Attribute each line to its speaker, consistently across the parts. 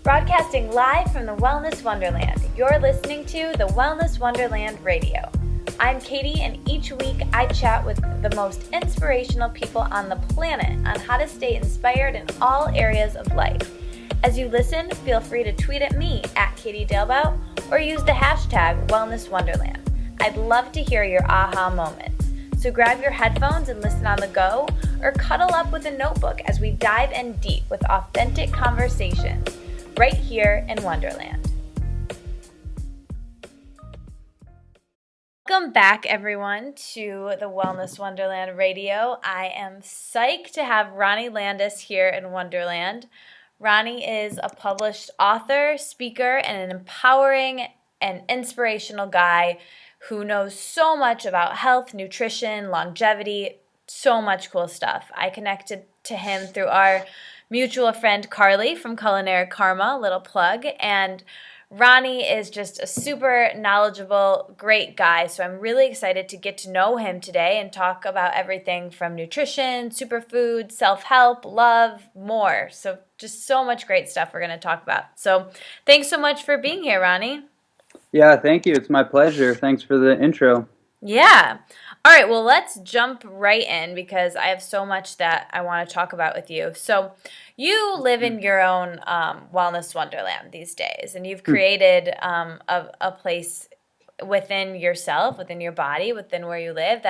Speaker 1: Broadcasting live from the Wellness Wonderland, you're listening to the Wellness Wonderland Radio. I'm Katie, and each week I chat with the most inspirational people on the planet on how to stay inspired in all areas of life. As you listen, feel free to tweet at me at Katie Dalebout or use the hashtag Wellness Wonderland. I'd love to hear your aha moments. So grab your headphones and listen on the go, or cuddle up with a notebook as we dive in deep with authentic conversations right here in Wonderland. Welcome back, everyone, to the Wellness Wonderland Radio. I am psyched to have Ronnie Landis here in Wonderland. Ronnie is a published author, speaker, and an empowering and inspirational guy who knows so much about health, nutrition, longevity, so much cool stuff. I connected to him through our mutual friend Carly from Culinary Karma, little plug, and Ronnie is just a super knowledgeable, great guy, so I'm really excited to get to know him today and talk about everything from nutrition, superfoods, self-help, love, more. So just so much great stuff we're going to talk about. So thanks so much for being here, Ronnie.
Speaker 2: Yeah, thank you. It's my pleasure. Thanks for the intro.
Speaker 1: Yeah. All right, well, let's jump right in because I have so much that I want to talk about with you. So you live in your own wellness wonderland these days, and you've created a place within yourself, within your body, within where you live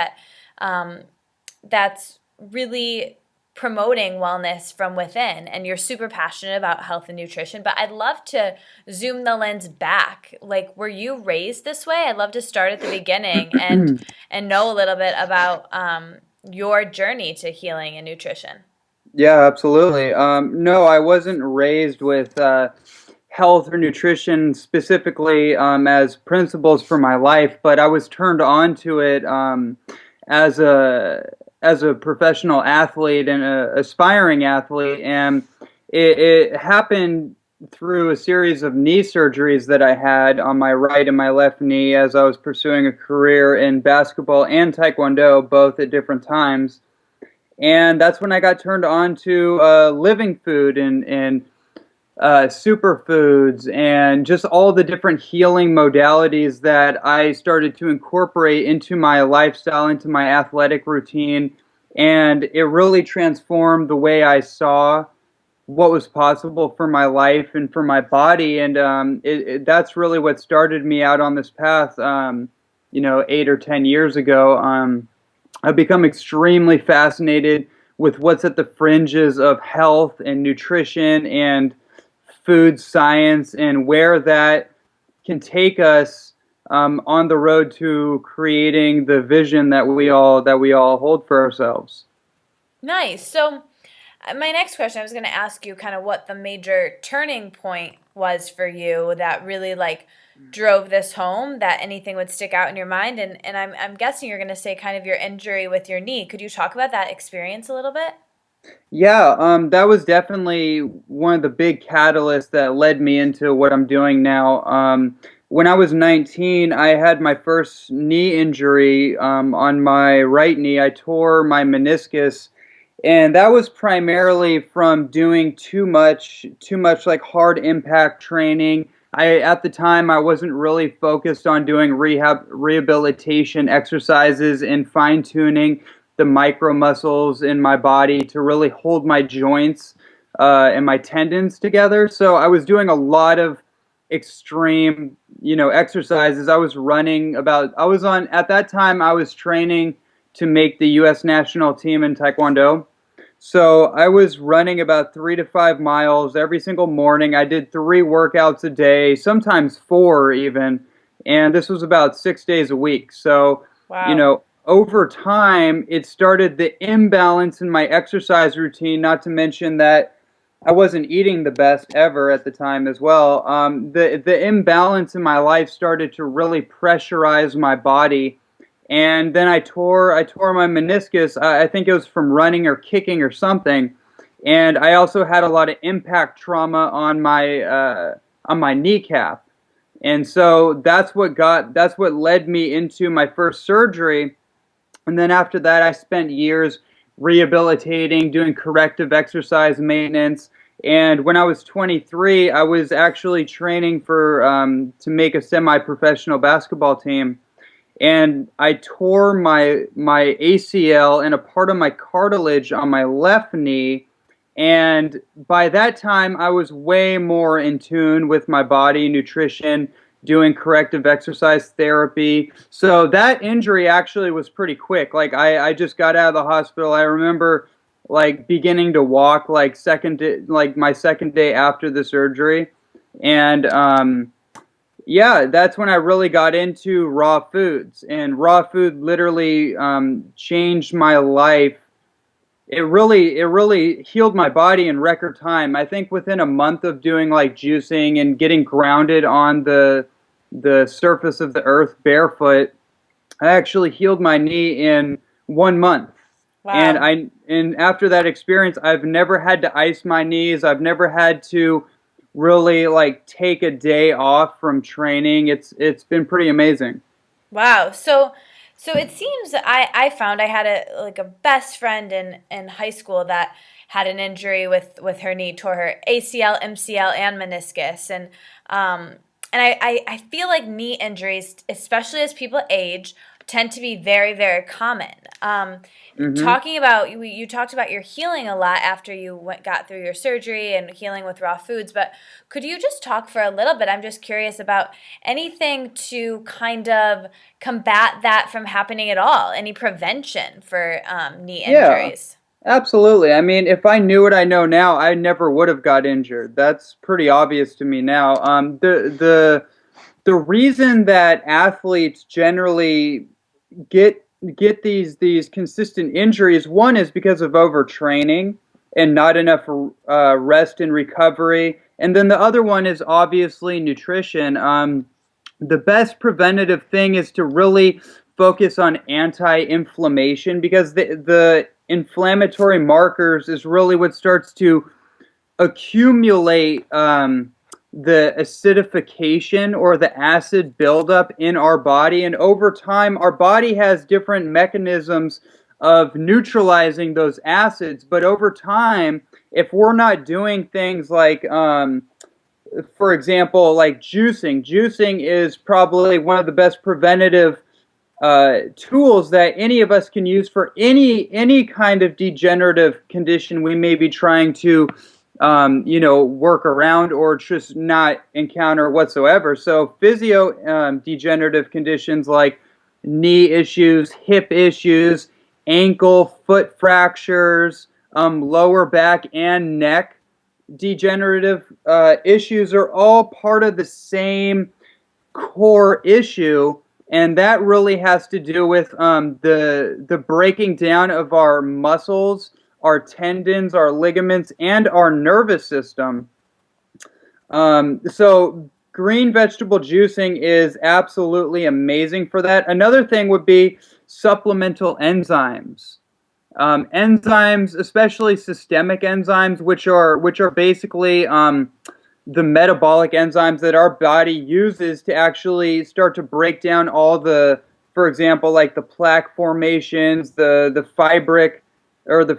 Speaker 1: that's really promoting wellness from within, and you're super passionate about health and nutrition. But I'd love to zoom the lens back. Like, were you raised this way? I'd love to start at the beginning and know a little bit about your journey to healing and nutrition.
Speaker 2: Yeah, absolutely. No, I wasn't raised with health or nutrition specifically as principles for my life, but I was turned on to it as a professional athlete and an aspiring athlete, and it happened through a series of knee surgeries that I had on my right and my left knee as I was pursuing a career in basketball and taekwondo, both at different times. And that's when I got turned on to living food and superfoods and just all the different healing modalities that I started to incorporate into my lifestyle, into my athletic routine. And it really transformed the way I saw what was possible for my life and for my body. And that's really what started me out on this path, 8 or 10 years ago. I've become extremely fascinated with what's at the fringes of health and nutrition and food science, and where that can take us on the road to creating the vision that we all hold for ourselves.
Speaker 1: Nice. So my next question, I was going to ask you kind of what the major turning point was for you that really drove this home, that anything would stick out in your mind, and I'm guessing you're going to say kind of your injury with your knee. Could you talk about that experience a little bit?
Speaker 2: Yeah, that was definitely one of the big catalysts that led me into what I'm doing now. When I was 19, I had my first knee injury on my right knee. I tore my meniscus, and that was primarily from doing too much like hard impact training. At the time, I wasn't really focused on doing rehabilitation exercises and fine-tuning the micro muscles in my body to really hold my joints and my tendons together. So I was doing a lot of extreme, exercises. At that time, I was training to make the U.S. national team in taekwondo. So I was running about 3 to 5 miles every single morning. I did 3 workouts a day, sometimes 4 even, and this was about 6 days a week. So,
Speaker 1: wow.
Speaker 2: Over time, it started the imbalance in my exercise routine, not to mention that I wasn't eating the best ever at the time as well. The imbalance in my life started to really pressurize my body. And then I tore my meniscus. I think it was from running or kicking or something. And I also had a lot of impact trauma on my kneecap. And so that's what led me into my first surgery. And then after that, I spent years rehabilitating, doing corrective exercise maintenance, And when I was 23, I was actually training for to make a semi-professional basketball team, and I tore my ACL and a part of my cartilage on my left knee. And by that time, I was way more in tune with my body, nutrition, doing corrective exercise therapy. So that injury actually was pretty quick. Like I just got out of the hospital. I remember like beginning to walk like my second day after the surgery, and yeah, that's when I really got into raw foods, and raw food literally changed my life. It really healed my body in record time. I think within a month of doing like juicing and getting grounded on the surface of the earth barefoot, I actually healed my knee in 1 month. And
Speaker 1: Wow.
Speaker 2: after that experience, I've never had to ice my knees. I've never had to really like take a day off from training. It's been pretty amazing.
Speaker 1: Wow. So it seems that I found I had a best friend in high school that had an injury with her knee, tore her ACL, MCL, and meniscus, and I feel like knee injuries, especially as people age, tend to be very, very common.
Speaker 2: Hmm.
Speaker 1: Talking about you talked about your healing a lot after you got through your surgery and healing with raw foods, but could you just talk for a little bit? I'm just curious about anything to kind of combat that from happening at all. Any prevention for knee
Speaker 2: Yeah,
Speaker 1: injuries?
Speaker 2: absolutely. I mean, if I knew what I know now, I never would have got injured. That's pretty obvious to me now. The reason that athletes generally get get these consistent injuries, one is because of overtraining and not enough rest and recovery, and then the other one is obviously nutrition. The best preventative thing is to really focus on anti-inflammation, because the inflammatory markers is really what starts to accumulate the acidification or the acid buildup in our body. And over time, our body has different mechanisms of neutralizing those acids. But over time, if we're not doing things like, for example, like juicing is probably one of the best preventative tools that any of us can use for any kind of degenerative condition we may be trying to work around or just not encounter whatsoever. So physio degenerative conditions like knee issues, hip issues, ankle, foot fractures, lower back and neck degenerative issues are all part of the same core issue, and that really has to do with the breaking down of our muscles, our tendons, our ligaments, and our nervous system. So green vegetable juicing is absolutely amazing for that. Another thing would be supplemental enzymes. Enzymes, especially systemic enzymes, which are basically the metabolic enzymes that our body uses to actually start to break down all the, for example, like the plaque formations, the fibric or the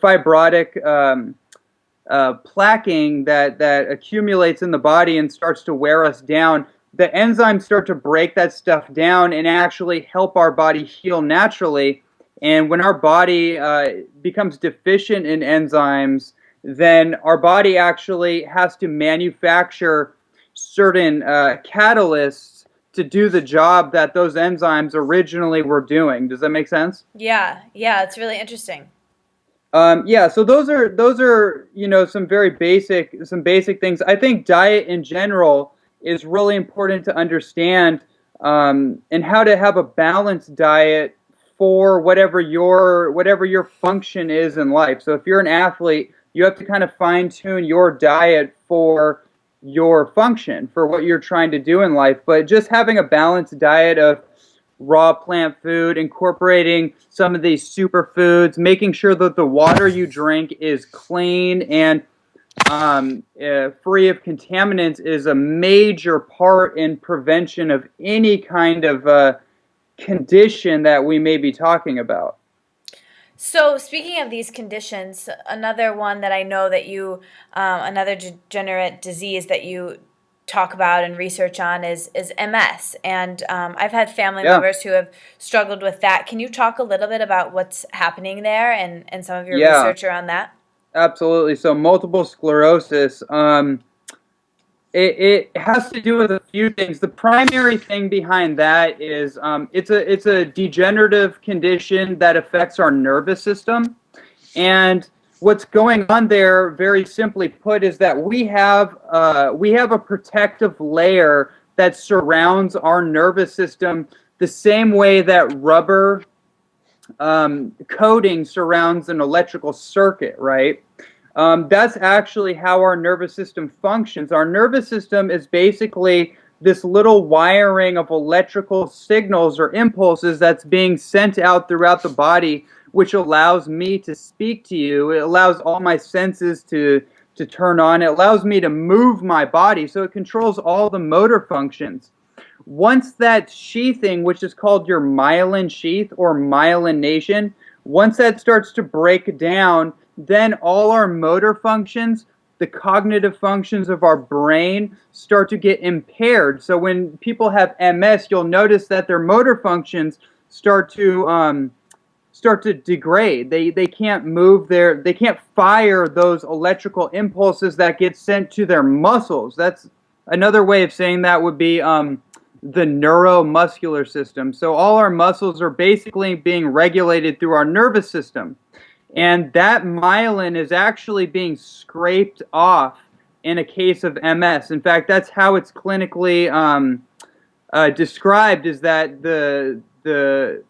Speaker 2: fibrotic plaquing that accumulates in the body and starts to wear us down. The enzymes start to break that stuff down and actually help our body heal naturally. And when our body becomes deficient in enzymes, then our body actually has to manufacture certain catalysts to do the job that those enzymes originally were doing. Does that make sense?
Speaker 1: Yeah, yeah, it's really interesting.
Speaker 2: Yeah, so those are some basic things. I think diet in general is really important to understand, and how to have a balanced diet for whatever your function is in life. So if you're an athlete, you have to kind of fine tune your diet for your function, for what you're trying to do in life. But just having a balanced diet of raw plant food, incorporating some of these superfoods, making sure that the water you drink is clean and free of contaminants is a major part in prevention of any kind of condition that we may be talking about.
Speaker 1: So, speaking of these conditions, another one that I know that you, another degenerate disease that you talk about and research on is MS. And I've had family
Speaker 2: Yeah,
Speaker 1: members who have struggled with that. Can you talk a little bit about what's happening there and some of your
Speaker 2: yeah,
Speaker 1: research around that?
Speaker 2: absolutely. So multiple sclerosis. It has to do with a few things. The primary thing behind that is it's a degenerative condition that affects our nervous system. And what's going on there, very simply put, is that we have a protective layer that surrounds our nervous system the same way that rubber coating surrounds an electrical circuit, right? That's actually how our nervous system functions. Our nervous system is basically this little wiring of electrical signals or impulses that's being sent out throughout the body, which allows me to speak to you. It allows all my senses to turn on. It allows me to move my body, so it controls all the motor functions. Once that sheathing, which is called your myelin sheath or myelination, once that starts to break down, then all our motor functions, the cognitive functions of our brain, start to get impaired. So when people have MS, you'll notice that their motor functions start to degrade. They can't they can't fire those electrical impulses that get sent to their muscles. That's another way of saying that would be the neuromuscular system. So all our muscles are basically being regulated through our nervous system. And that myelin is actually being scraped off in a case of MS. In fact, that's how it's clinically described, is that the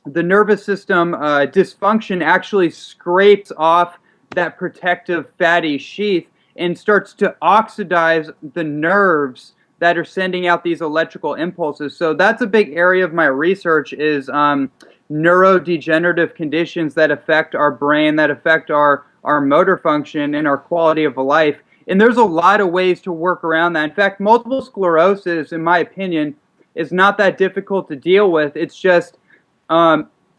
Speaker 2: nervous system dysfunction actually scrapes off that protective fatty sheath and starts to oxidize the nerves that are sending out these electrical impulses. So that's a big area of my research, is neurodegenerative conditions that affect our brain, that affect our motor function and our quality of life. And there's a lot of ways to work around that. In fact, multiple sclerosis, in my opinion, is not that difficult to deal with. It's just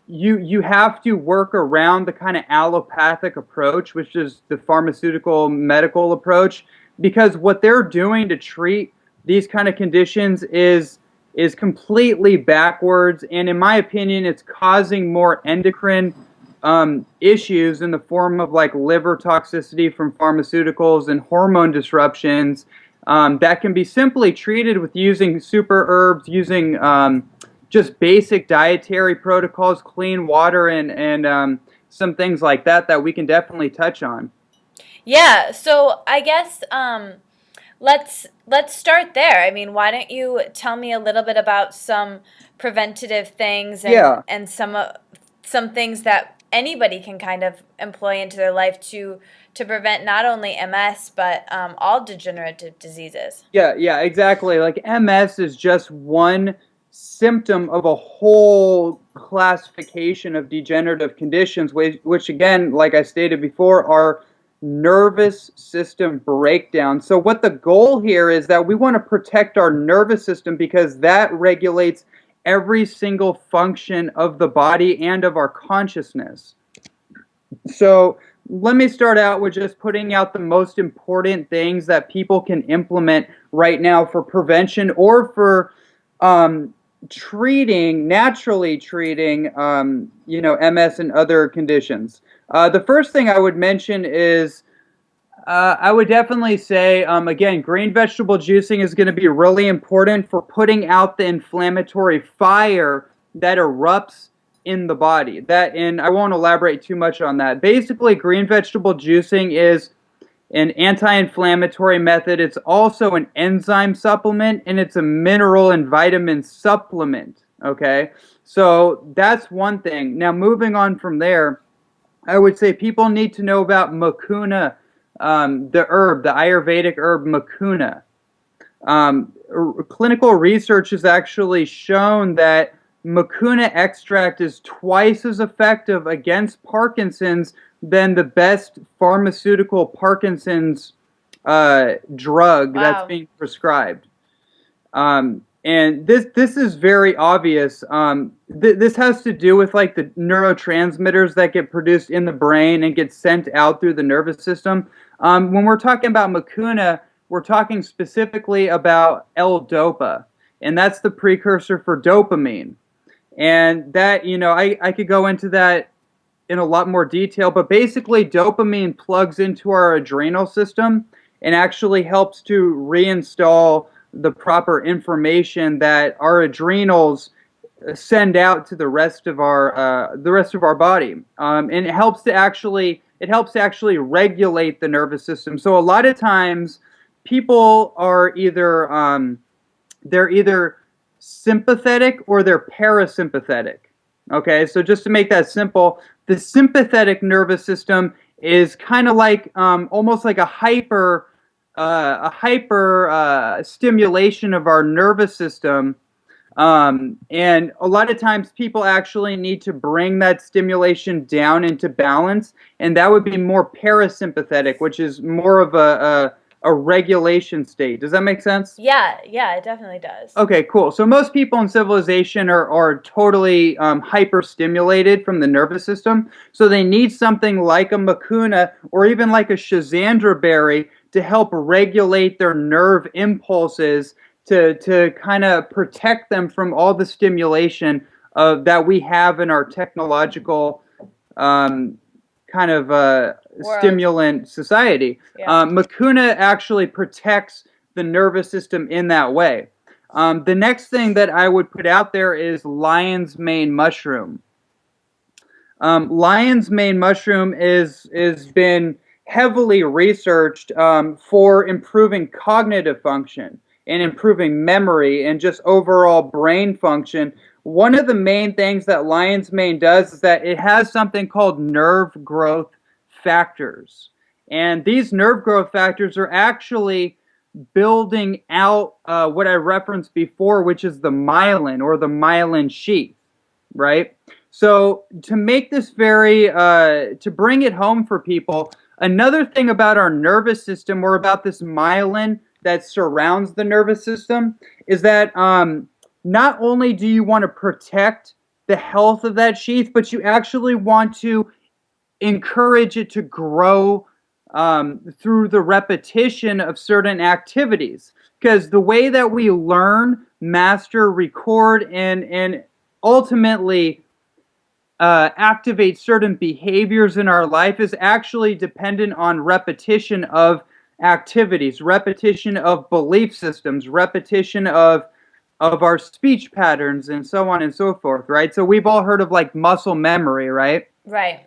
Speaker 2: you have to work around the kind of allopathic approach, which is the pharmaceutical medical approach, because what they're doing to treat these kind of conditions is completely backwards, and in my opinion, it's causing more endocrine issues in the form of like liver toxicity from pharmaceuticals and hormone disruptions that can be simply treated with using super herbs, using just basic dietary protocols, clean water, and some things like that that we can definitely touch on.
Speaker 1: Yeah, so I guess let's start there. I mean, why don't you tell me a little bit about some preventative things
Speaker 2: Yeah.
Speaker 1: and some things that anybody can kind of employ into their life to prevent not only MS but all degenerative diseases.
Speaker 2: Yeah, yeah, exactly. Like MS is just one symptom of a whole classification of degenerative conditions, which again, like I stated before, are nervous system breakdown. So what the goal here is that we want to protect our nervous system because that regulates every single function of the body and of our consciousness. So let me start out with just putting out the most important things that people can implement right now for prevention or for um, naturally treating, MS and other conditions. The first thing I would mention is I would definitely say, again, green vegetable juicing is going to be really important for putting out the inflammatory fire that erupts in the body. And I won't elaborate too much on that. Basically, green vegetable juicing is an anti-inflammatory method. It's also an enzyme supplement, and it's a mineral and vitamin supplement. Okay, so that's one thing. Now, moving on from there, I would say people need to know about mucuna, the Ayurvedic herb mucuna. Clinical research has actually shown that mucuna extract is twice as effective against Parkinson's than the best pharmaceutical Parkinson's drug that's
Speaker 1: Wow.
Speaker 2: being prescribed. Um, And this is very obvious. This has to do with like the neurotransmitters that get produced in the brain and get sent out through the nervous system. When we're talking about mucuna, we're talking specifically about L-DOPA, and that's the precursor for dopamine. And that, I could go into that in a lot more detail, but basically dopamine plugs into our adrenal system and actually helps to reinstall the proper information that our adrenals send out to the rest of our body, and it helps to actually regulate the nervous system. So a lot of times, people are they're either sympathetic or they're parasympathetic. Okay, so just to make that simple, the sympathetic nervous system is kind of like almost like a hyper stimulation of our nervous system, and a lot of times people actually need to bring that stimulation down into balance, and that would be more parasympathetic, which is more of a regulation state. Does that make sense?
Speaker 1: Yeah, yeah, it definitely does.
Speaker 2: Okay, cool. So most people in civilization are totally hyper-stimulated from the nervous system. So they need something like a mucuna or even like a Shazandra berry to help regulate their nerve impulses to kind of protect them from all the stimulation that we have in our technological kind of stimulant society.
Speaker 1: Yeah.
Speaker 2: Mucuna actually protects the nervous system in that way. The next thing that I would put out there is lion's mane mushroom. Lion's mane mushroom is been heavily researched for improving cognitive function and improving memory and just overall brain function. One of the main things that lion's mane does is that it has something called nerve growth factors. And these nerve growth factors are actually building out what I referenced before, which is the myelin or the myelin sheath, right? So to make this to bring it home for people, another thing about our nervous system or about this myelin that surrounds the nervous system is that not only do you want to protect the health of that sheath, but you actually want to encourage it to grow through the repetition of certain activities. Because the way that we learn, master, record, and ultimately activate certain behaviors in our life is actually dependent on repetition of activities, repetition of belief systems, repetition of our speech patterns, and so on and so forth, right? So we've all heard of like muscle memory, right?
Speaker 1: Right.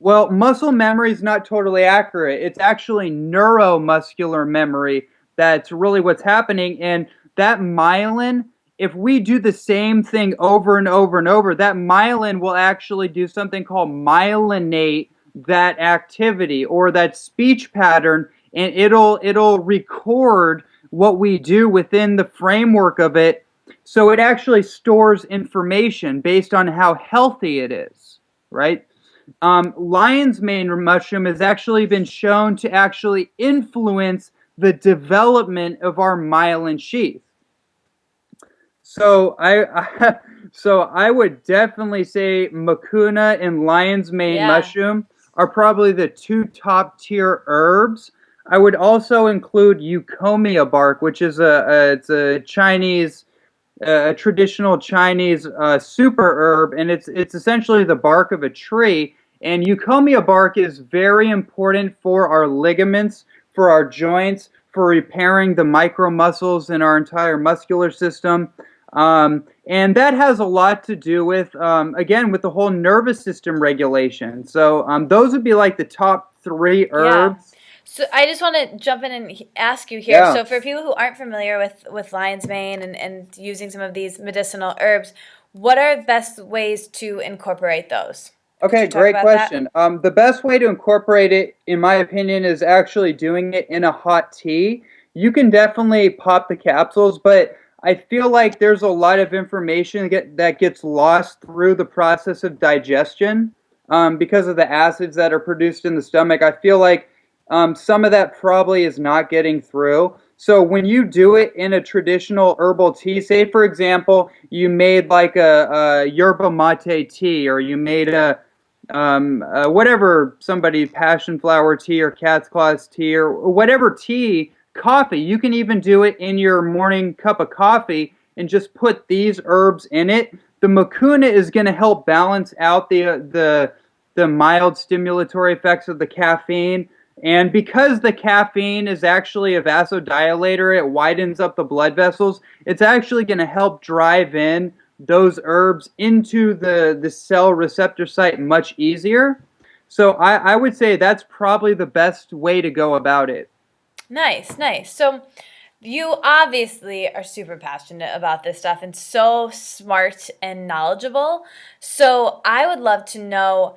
Speaker 2: Well, muscle memory is not totally accurate. It's actually neuromuscular memory that's really what's happening. And that myelin, if we do the same thing over and over and over, that myelin will actually do something called myelinate that activity or that speech pattern, and it'll record what we do within the framework of it. So it actually stores information based on how healthy it is, right? Lion's mane mushroom has actually been shown to actually influence the development of our myelin sheath. So I would definitely say mucuna and lion's mane mushroom are probably the two top tier herbs. I would also include euphomia bark, which is it's a Chinese, a traditional Chinese super herb, and it's essentially the bark of a tree. And euphomia bark is very important for our ligaments, for our joints, for repairing the micromuscles in our entire muscular system. And that has a lot to do with, again, with the whole nervous system regulation. So those would be like the top three herbs.
Speaker 1: Yeah. So I just want to jump in and ask you here. Yeah. So for people who aren't familiar with lion's mane and using some of these medicinal herbs, what are the best ways to incorporate those?
Speaker 2: Okay, great question. The best way to incorporate it, in my opinion, is actually doing it in a hot tea. You can definitely pop the capsules, but I feel like there's a lot of information that gets lost through the process of digestion because of the acids that are produced in the stomach. I feel like some of that probably is not getting through. So when you do it in a traditional herbal tea, say for example, you made like a yerba mate tea, or you made a whatever, somebody passion flower tea or cat's claws tea or whatever tea, coffee. You can even do it in your morning cup of coffee and just put these herbs in it. The mucuna is going to help balance out the mild stimulatory effects of the caffeine. And because the caffeine is actually a vasodilator, it widens up the blood vessels. It's actually going to help drive in those herbs into the cell receptor site much easier. So I would say that's probably the best way to go about it.
Speaker 1: Nice, nice. So you obviously are super passionate about this stuff and so smart and knowledgeable. So I would love to know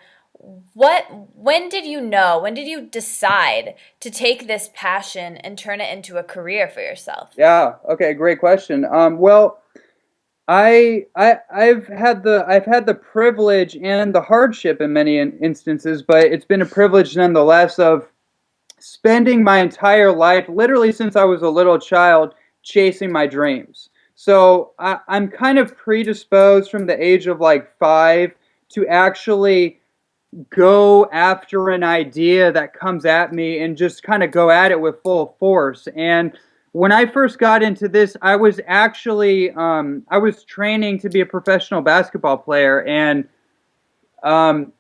Speaker 1: when did you know, when did you decide to take this passion and turn it into a career for yourself?
Speaker 2: Yeah. Okay. Great question. Well, I've had the privilege and the hardship in many instances, but it's been a privilege nonetheless of spending my entire life, literally since I was a little child, chasing my dreams. So I'm kind of predisposed from the age of like 5 to actually go after an idea that comes at me and just kind of go at it with full force. And when I first got into this, I was actually I was training to be a professional basketball player, and um,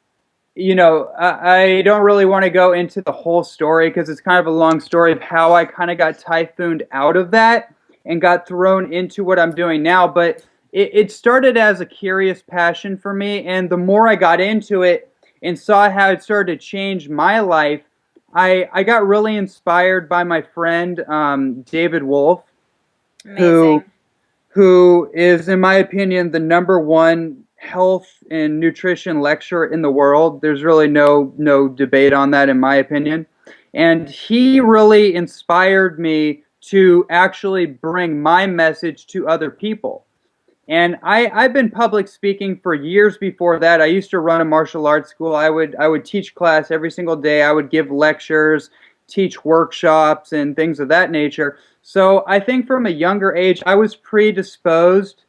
Speaker 2: I don't really want to go into the whole story because it's kind of a long story of how I kind of got typhooned out of that and got thrown into what I'm doing now. But it started as a curious passion for me, and the more I got into it and saw how it started to change my life, I got really inspired by my friend David Wolf, who
Speaker 1: Amazing.
Speaker 2: who is, in my opinion, the number one health and nutrition lecturer in the world. There's really no debate on that, in my opinion. And he really inspired me to actually bring my message to other people. And I've been public speaking for years before that. I used to run a martial arts school. I would teach class every single day. I would give lectures, teach workshops, and things of that nature. So I think from a younger age, I was predisposed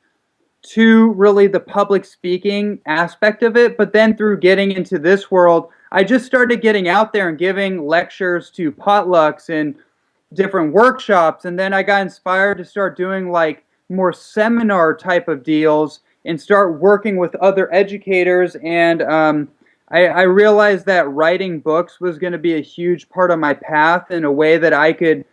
Speaker 2: to really the public speaking aspect of it. But then through getting into this world, I just started getting out there and giving lectures to potlucks and different workshops, and then I got inspired to start doing like more seminar type of deals and start working with other educators. And I realized that writing books was going to be a huge part of my path in a way that I could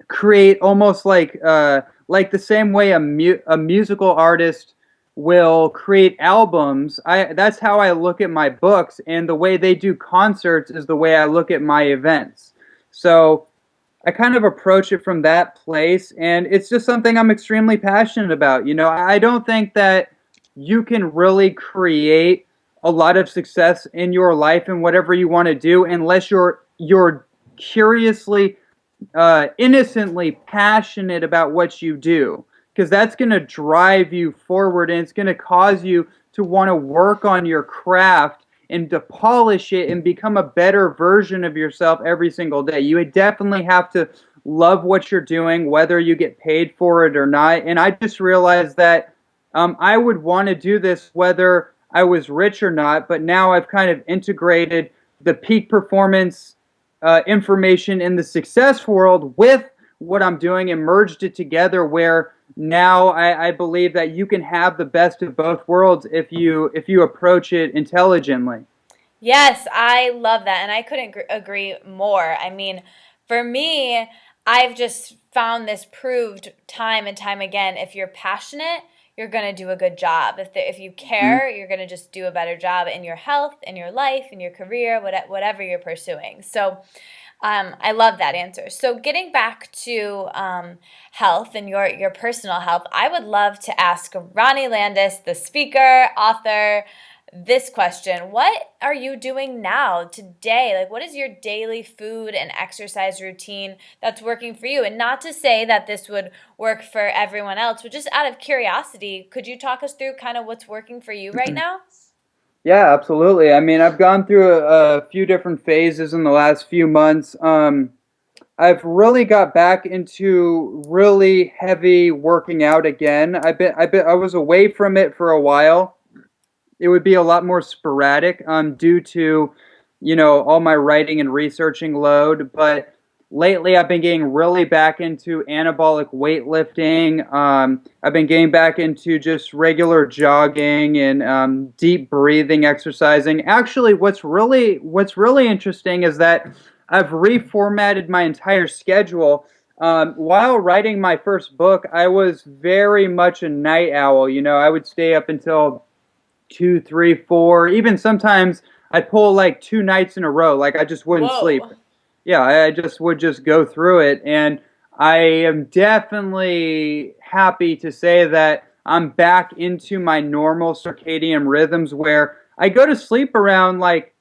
Speaker 2: create almost like the same way a musical artist will create albums. That's how I look at my books, and the way they do concerts is the way I look at my events. So I kind of approach it from that place, and it's just something I'm extremely passionate about. I don't think that you can really create a lot of success in your life and whatever you want to do unless you're curiously, innocently passionate about what you do, because that's going to drive you forward, and it's going to cause you to want to work on your craft and to polish it and become a better version of yourself every single day. You would definitely have to love what you're doing, whether you get paid for it or not. And I just realized that I would want to do this whether I was rich or not. But now I've kind of integrated the peak performance information in the success world with what I'm doing and merged it together, where now I believe that you can have the best of both worlds if you approach it intelligently.
Speaker 1: Yes, I love that. And I couldn't agree more. I mean, for me, I've just found this proved time and time again. If you're passionate, you're going to do a good job. If you
Speaker 2: Mm.
Speaker 1: care, you're going to just do a better job in your health, in your life, in your career, whatever you're pursuing. So I love that answer. So getting back to health and your personal health, I would love to ask Ronnie Landis, the speaker, author, this question. What are you doing now, today? Like, what is your daily food and exercise routine that's working for you? And not to say that this would work for everyone else, but just out of curiosity, could you talk us through kind of what's working for you right now?
Speaker 2: Yeah, absolutely. I mean, I've gone through a few different phases in the last few months. I've really got back into really heavy working out again. I was away from it for a while. It would be a lot more sporadic due to, all my writing and researching load. But lately, I've been getting really back into anabolic weightlifting. I've been getting back into just regular jogging and deep breathing, exercising. Actually, what's really interesting is that I've reformatted my entire schedule. While writing my first book, I was very much a night owl. I would stay up until 2, 3, 4. Even sometimes I'd pull like 2 nights in a row. Like I just wouldn't sleep.
Speaker 1: Whoa.
Speaker 2: Yeah, I just would just go through it. And I am definitely happy to say that I'm back into my normal circadian rhythms where I go to sleep around like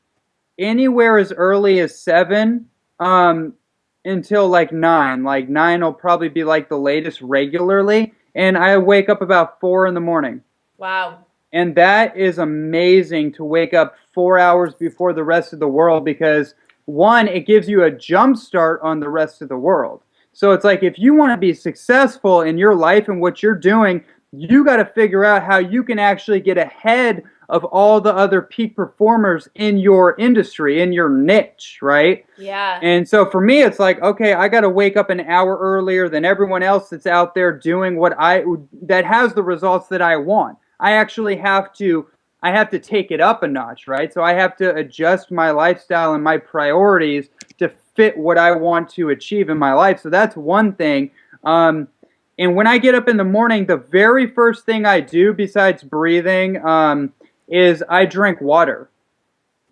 Speaker 2: anywhere as early as 7 until like 9. Like 9 will probably be like the latest regularly. And I wake up about 4 in the morning.
Speaker 1: Wow.
Speaker 2: And that is amazing to wake up 4 hours before the rest of the world because, one, it gives you a jump start on the rest of the world. So it's like if you want to be successful in your life and what you're doing, you got to figure out how you can actually get ahead of all the other peak performers in your industry, in your niche, right?
Speaker 1: Yeah.
Speaker 2: And so for me, it's like, okay, I got to wake up an hour earlier than everyone else that's out there doing that has the results that I want. I actually have to take it up a notch, right? So I have to adjust my lifestyle and my priorities to fit what I want to achieve in my life. So that's one thing. And when I get up in the morning, the very first thing I do besides breathing is I drink water.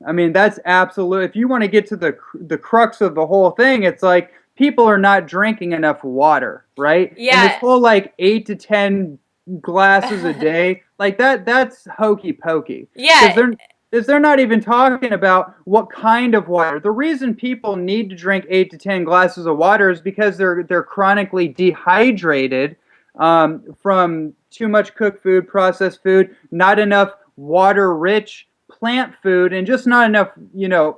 Speaker 2: I mean, that's absolute. If you want to get to the crux of the whole thing, it's like people are not drinking enough water, right? And this
Speaker 1: Yeah.
Speaker 2: whole like 8 to 10 glasses a day, like that's hokey pokey.
Speaker 1: Yeah.
Speaker 2: Because they're not even talking about what kind of water. The reason people need to drink 8 to 10 glasses of water is because they're chronically dehydrated from too much cooked food, processed food, not enough water-rich plant food, and just not enough,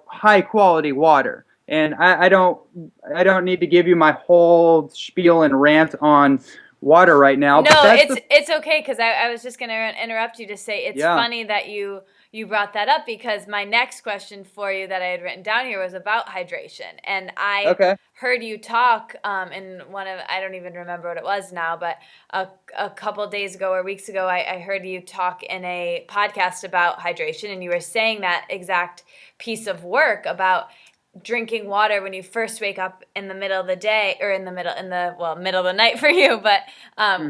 Speaker 2: high quality water. And I don't need to give you my whole spiel and rant on water right now.
Speaker 1: No,
Speaker 2: But
Speaker 1: it's okay because I was just going to interrupt you to say it's funny that you brought that up because my next question for you that I had written down here was about hydration. And I heard you talk in one of, I don't even remember what it was now, but a couple days ago or weeks ago, I heard you talk in a podcast about hydration, and you were saying that exact piece of work about drinking water when you first wake up in the middle of the day, or middle of the night for you, but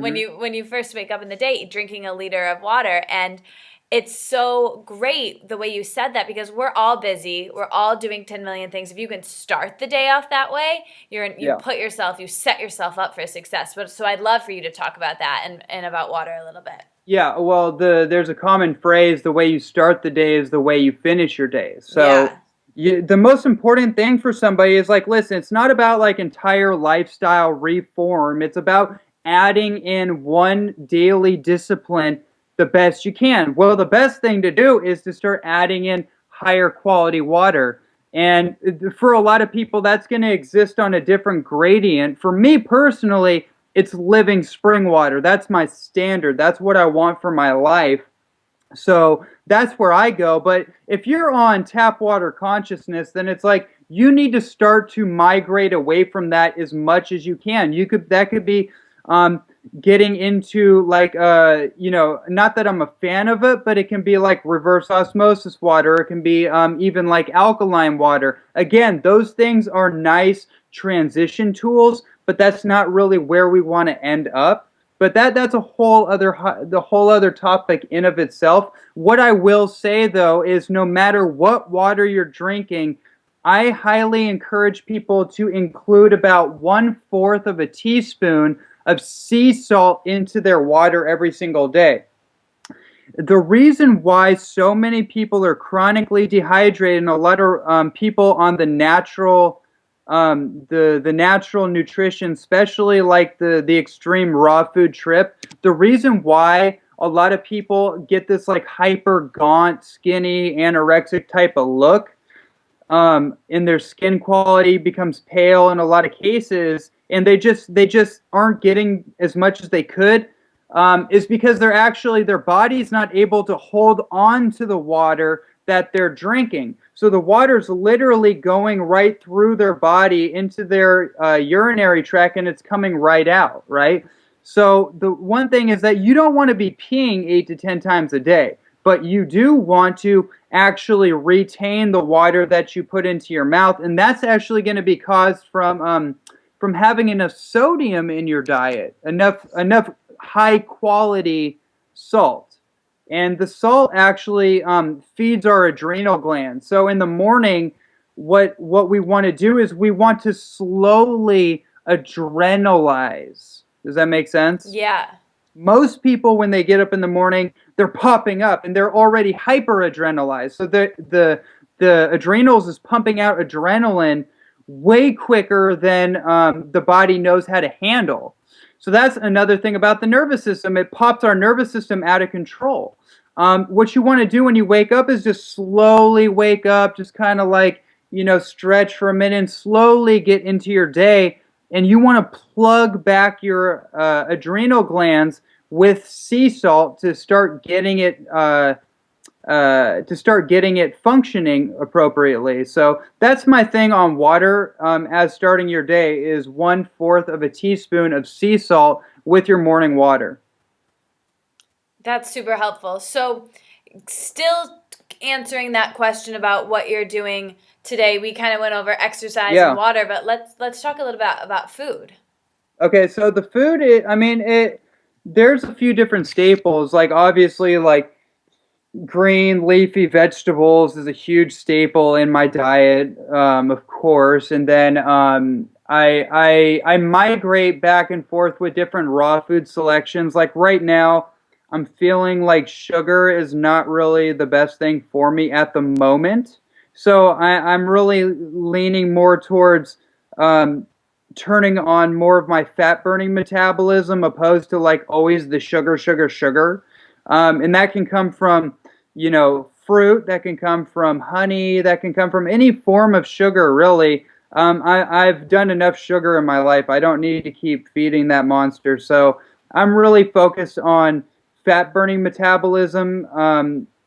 Speaker 1: when you first wake up in the day, drinking a liter of water. And it's so great the way you said that because we're all busy, we're all doing 10 million things. If you can start the day off that way, you set yourself up for success. But so I'd love for you to talk about that and about water a little bit.
Speaker 2: Yeah, well, there's a common phrase: the way you start the day is the way you finish your day. So.
Speaker 1: Yeah.
Speaker 2: The most important thing for somebody is like, listen, it's not about like entire lifestyle reform. It's about adding in one daily discipline the best you can. Well, the best thing to do is to start adding in higher quality water. And for a lot of people, that's going to exist on a different gradient. For me personally, it's living spring water. That's my standard. That's what I want for my life. So that's where I go. But if you're on tap water consciousness, then it's like you need to start to migrate away from that as much as you can. That could be getting into like not that I'm a fan of it, but it can be like reverse osmosis water. It can be even like alkaline water. Again, those things are nice transition tools, but that's not really where we want to end up. But that's the whole other topic in of itself. What I will say though is no matter what water you're drinking, I highly encourage people to include about 1/4 of a teaspoon of sea salt into their water every single day. The reason why so many people are chronically dehydrated and a lot of people on the natural the natural nutrition, especially like the extreme raw food trip, the reason why a lot of people get this like hyper gaunt, skinny, anorexic type of look, and their skin quality becomes pale in a lot of cases, and they just aren't getting as much as they could, is because their body's not able to hold on to the water that they're drinking. So the water's literally going right through their body into their urinary tract, and it's coming right out, right? So the one thing is that you don't want to be peeing 8 to 10 times a day, but you do want to actually retain the water that you put into your mouth, and that's actually going to be caused from having enough sodium in your diet, enough high quality salt. And the salt actually feeds our adrenal glands. So in the morning, what we want to do is we want to slowly adrenalize. Does that make sense?
Speaker 1: Yeah.
Speaker 2: Most people, when they get up in the morning, they're popping up and they're already hyperadrenalized. So the adrenals is pumping out adrenaline way quicker than the body knows how to handle. So that's another thing about the nervous system. It pops our nervous system out of control. What you want to do when you wake up is just slowly wake up, just kind of like, stretch for a minute and slowly get into your day. And you want to plug back your adrenal glands with sea salt to start getting it functioning appropriately. So that's my thing on water. As starting your day is 1/4 of a teaspoon of sea salt with your morning water.
Speaker 1: That's super helpful. So, still answering that question about what you're doing today, we kind of went over exercise and water, but let's talk a little bit about food.
Speaker 2: Okay, so the food, there's a few different staples. Like obviously, like green leafy vegetables is a huge staple in my diet, of course. And then I migrate back and forth with different raw food selections. Like right now, I'm feeling like sugar is not really the best thing for me at the moment. So I'm really leaning more towards turning on more of my fat burning metabolism opposed to like always the sugar, sugar, sugar. And that can come from, fruit, that can come from honey, that can come from any form of sugar, really. I've done enough sugar in my life. I don't need to keep feeding that monster. So I'm really focused on fat burning metabolism.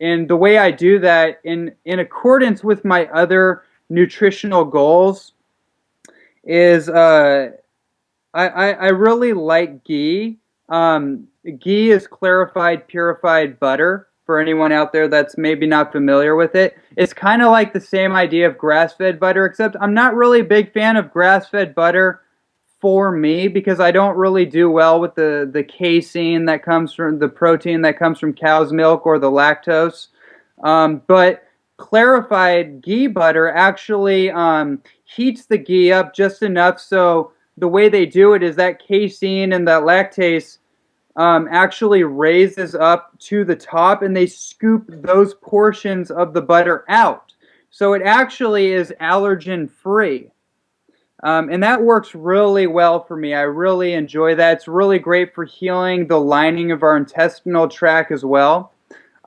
Speaker 2: And the way I do that in accordance with my other nutritional goals is I really like ghee. Ghee is clarified, purified butter. For anyone out there that's maybe not familiar with it, it's kind of like the same idea of grass-fed butter, except I'm not really a big fan of grass-fed butter for me because I don't really do well with the casein that comes from the protein that comes from cow's milk or the lactose. But clarified ghee butter actually heats the ghee up just enough so the way they do it is that casein and that lactase actually raises up to the top and they scoop those portions of the butter out. So it actually is allergen free. And that works really well for me. I really enjoy that. It's really great for healing the lining of our intestinal tract as well.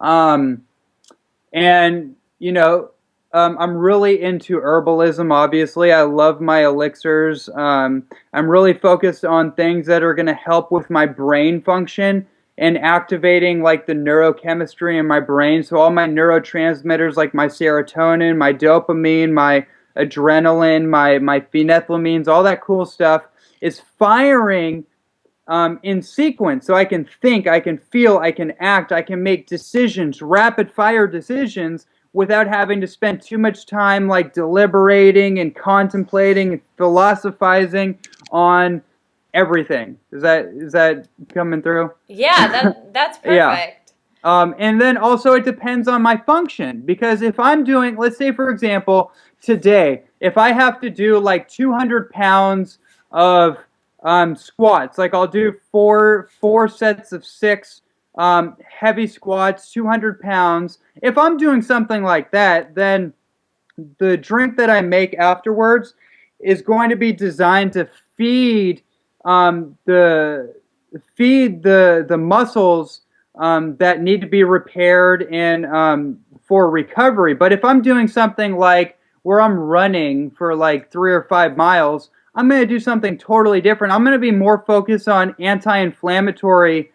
Speaker 2: And, I'm really into herbalism, obviously. I love my elixirs. I'm really focused on things that are going to help with my brain function and activating like the neurochemistry in my brain. So all my neurotransmitters like my serotonin, my dopamine, my adrenaline, my phenethylamines, all that cool stuff is firing in sequence. So I can think, I can feel, I can act, I can make decisions, rapid fire decisions without having to spend too much time like deliberating and contemplating and philosophizing on everything. Is that coming through?
Speaker 1: Yeah, that's perfect.
Speaker 2: Yeah. And then also it depends on my function because if I'm doing, let's say for example, today, if I have to do like 200 pounds of squats, like I'll do four sets of 6 heavy squats, 200 pounds. If I'm doing something like that, then the drink that I make afterwards is going to be designed to feed the muscles that need to be repaired and for recovery. But if I'm doing something like where I'm running for like 3 or 5 miles, I'm going to do something totally different. I'm going to be more focused on anti-inflammatory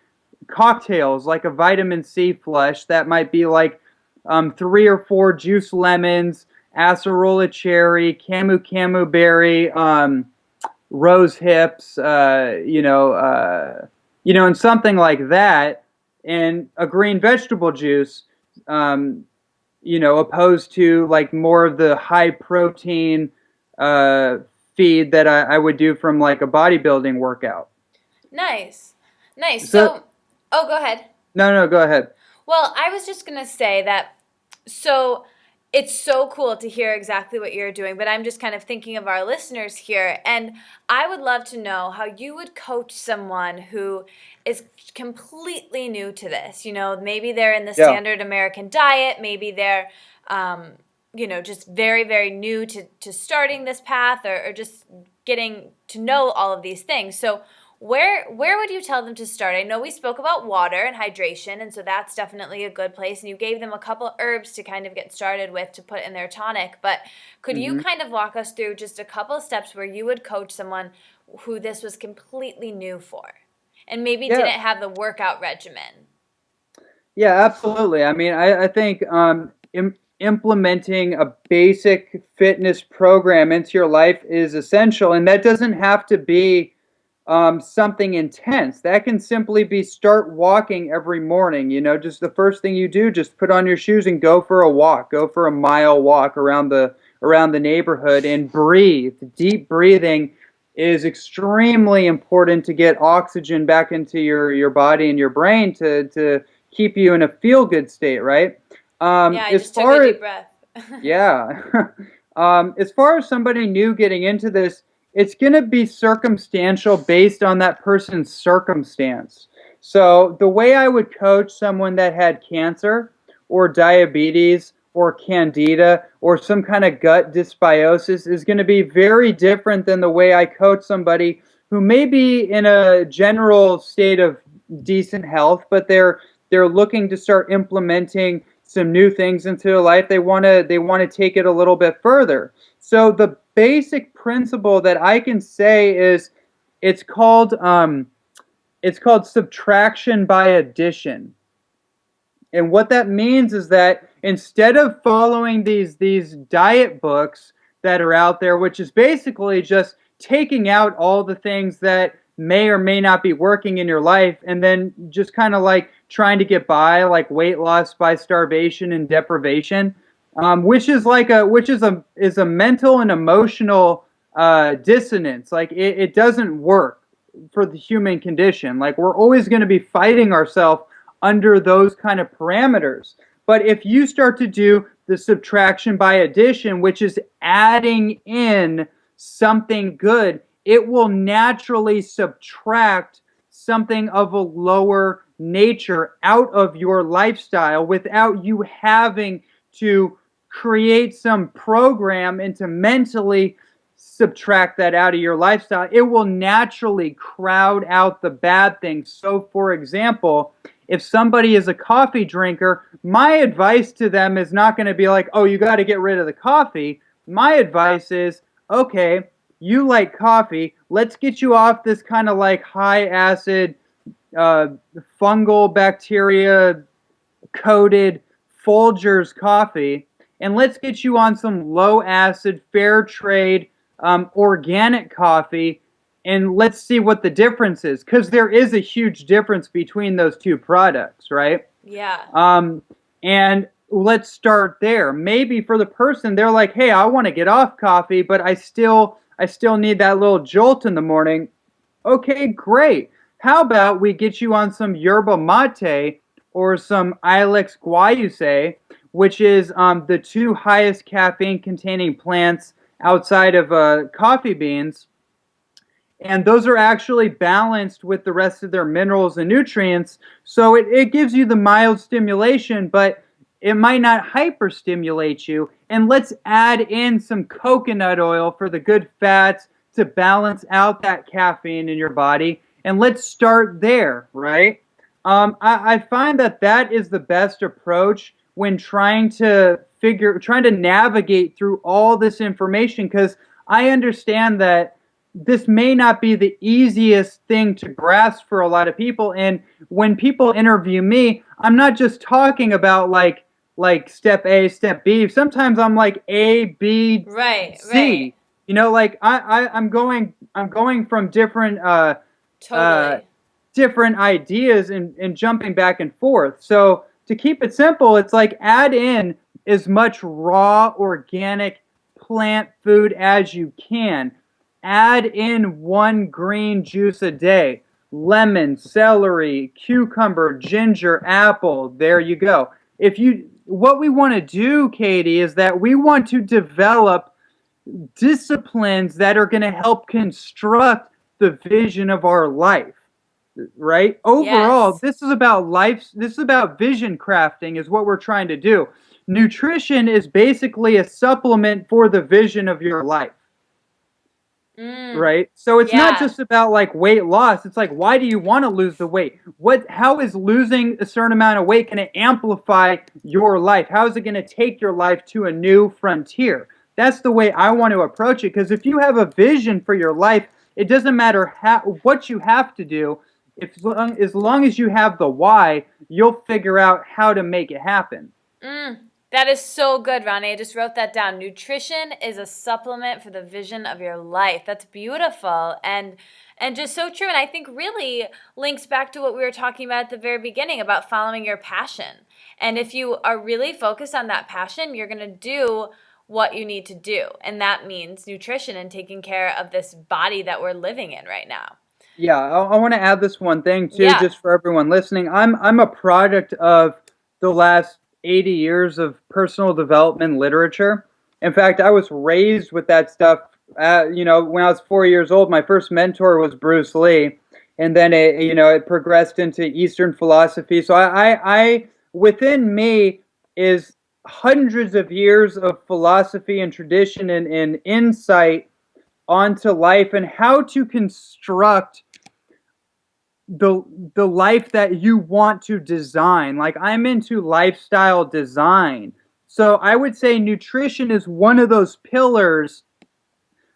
Speaker 2: cocktails, like a vitamin C flush that might be like 3 or 4 juice lemons, acerola cherry, camu berry, rose hips, and something like that, and a green vegetable juice, opposed to like more of the high protein uh, feed that I would do from like a bodybuilding workout.
Speaker 1: Nice. Nice.
Speaker 2: So,
Speaker 1: So, oh, go ahead.
Speaker 2: no, go ahead.
Speaker 1: Well, I was just going to say that, so it's so cool to hear exactly what you're doing, but I'm just kind of thinking of our listeners here. And I would love to know how you would coach someone who is completely new to this. Maybe they're in the
Speaker 2: Yeah.
Speaker 1: standard American diet, maybe they're, just very, very new to starting this path or just getting to know all of these things. So, where would you tell them to start? I know we spoke about water and hydration, and so that's definitely a good place. And you gave them a couple herbs to kind of get started with to put in their tonic. But could you kind of walk us through just a couple of steps where you would coach someone who this was completely new for and maybe
Speaker 2: Yeah.
Speaker 1: didn't have the workout regimen?
Speaker 2: Yeah, absolutely. I mean, I think implementing a basic fitness program into your life is essential, and that doesn't have to be something intense. That can simply be start walking every morning. Just the first thing you do, just put on your shoes and go for a walk. Go for a mile walk around the neighborhood and breathe. Deep breathing is extremely important to get oxygen back into your body and your brain to keep you in a feel good state, right?
Speaker 1: Yeah, I just took a deep breath.
Speaker 2: Yeah. As far as somebody new getting into this, it's going to be circumstantial based on that person's circumstance. So the way I would coach someone that had cancer or diabetes or candida or some kind of gut dysbiosis is going to be very different than the way I coach somebody who may be in a general state of decent health, but they're looking to start implementing some new things into their life. They want to take it a little bit further. So the basic principle that I can say is it's called subtraction by addition. And what that means is that instead of following these diet books that are out there, which is basically just taking out all the things that may or may not be working in your life and then just kind of like trying to get by, like weight loss by starvation and deprivation, which is a mental and emotional dissonance. Like it doesn't work for the human condition. Like we're always going to be fighting ourselves under those kind of parameters. But if you start to do the subtraction by addition, which is adding in something good, it will naturally subtract something of a lower nature out of your lifestyle without you having to create some program and to mentally subtract that out of your lifestyle. It will naturally crowd out the bad things. So, for example, if somebody is a coffee drinker, my advice to them is not going to be like, oh, you got to get rid of the coffee. My advice is, okay, you like coffee. Let's get you off this kind of like high acid, fungal bacteria coated Folgers coffee, and let's get you on some low acid, fair trade, organic coffee, and let's see what the difference is, because there is a huge difference between those two products, right?
Speaker 1: Yeah.
Speaker 2: And let's start there. Maybe for the person, they're like, hey, I want to get off coffee, but I still need that little jolt in the morning. Okay, great. How about we get you on some yerba mate or some Ilex guayusa, which is the two highest caffeine-containing plants outside of coffee beans. And those are actually balanced with the rest of their minerals and nutrients. So it gives you the mild stimulation, but it might not hyperstimulate you. And let's add in some coconut oil for the good fats to balance out that caffeine in your body. And let's start there, right? I find that is the best approach when trying to navigate through all this information, because I understand that this may not be the easiest thing to grasp for a lot of people. And when people interview me, I'm not just talking about like step A, step B. Sometimes I'm like A, B,
Speaker 1: Right, right.
Speaker 2: C. Like I'm going from uh,
Speaker 1: Totally.
Speaker 2: different ideas and jumping back and forth. So to keep it simple, it's like add in as much raw organic plant food as you can. Add in one green juice a day. Lemon, celery, cucumber, ginger, apple. There you go. What we want to do, Katie, is that we want to develop disciplines that are going to help construct the vision of our life, right? Overall,
Speaker 1: Yes.
Speaker 2: this is about life. This is about vision crafting, is what we're trying to do. Nutrition is basically a supplement for the vision of your life,
Speaker 1: Mm.
Speaker 2: right? So it's not
Speaker 1: Yeah.
Speaker 2: just about like weight loss. It's like, why do you want to lose the weight? How is losing a certain amount of weight going to amplify your life? How is it going to take your life to a new frontier? That's the way I want to approach it. Because if you have a vision for your life, it doesn't matter what you have to do. As long as you have the why, you'll figure out how to make it happen.
Speaker 1: Mm. That is so good, Ronnie. I just wrote that down. Nutrition is a supplement for the vision of your life. That's beautiful and just so true. And I think really links back to what we were talking about at the very beginning about following your passion. And if you are really focused on that passion, you're going to do what you need to do. And that means nutrition and taking care of this body that we're living in right now.
Speaker 2: Yeah, I want to add this one thing too,
Speaker 1: Yeah.
Speaker 2: just for everyone listening. I'm a product of the last 80 years of personal development literature. In fact, I was raised with that stuff. When I was 4 years old, my first mentor was Bruce Lee, and then it progressed into Eastern philosophy. So I within me is hundreds of years of philosophy and tradition and insight onto life and how to construct the the life that you want to design. Like I'm into lifestyle design. So I would say nutrition is one of those pillars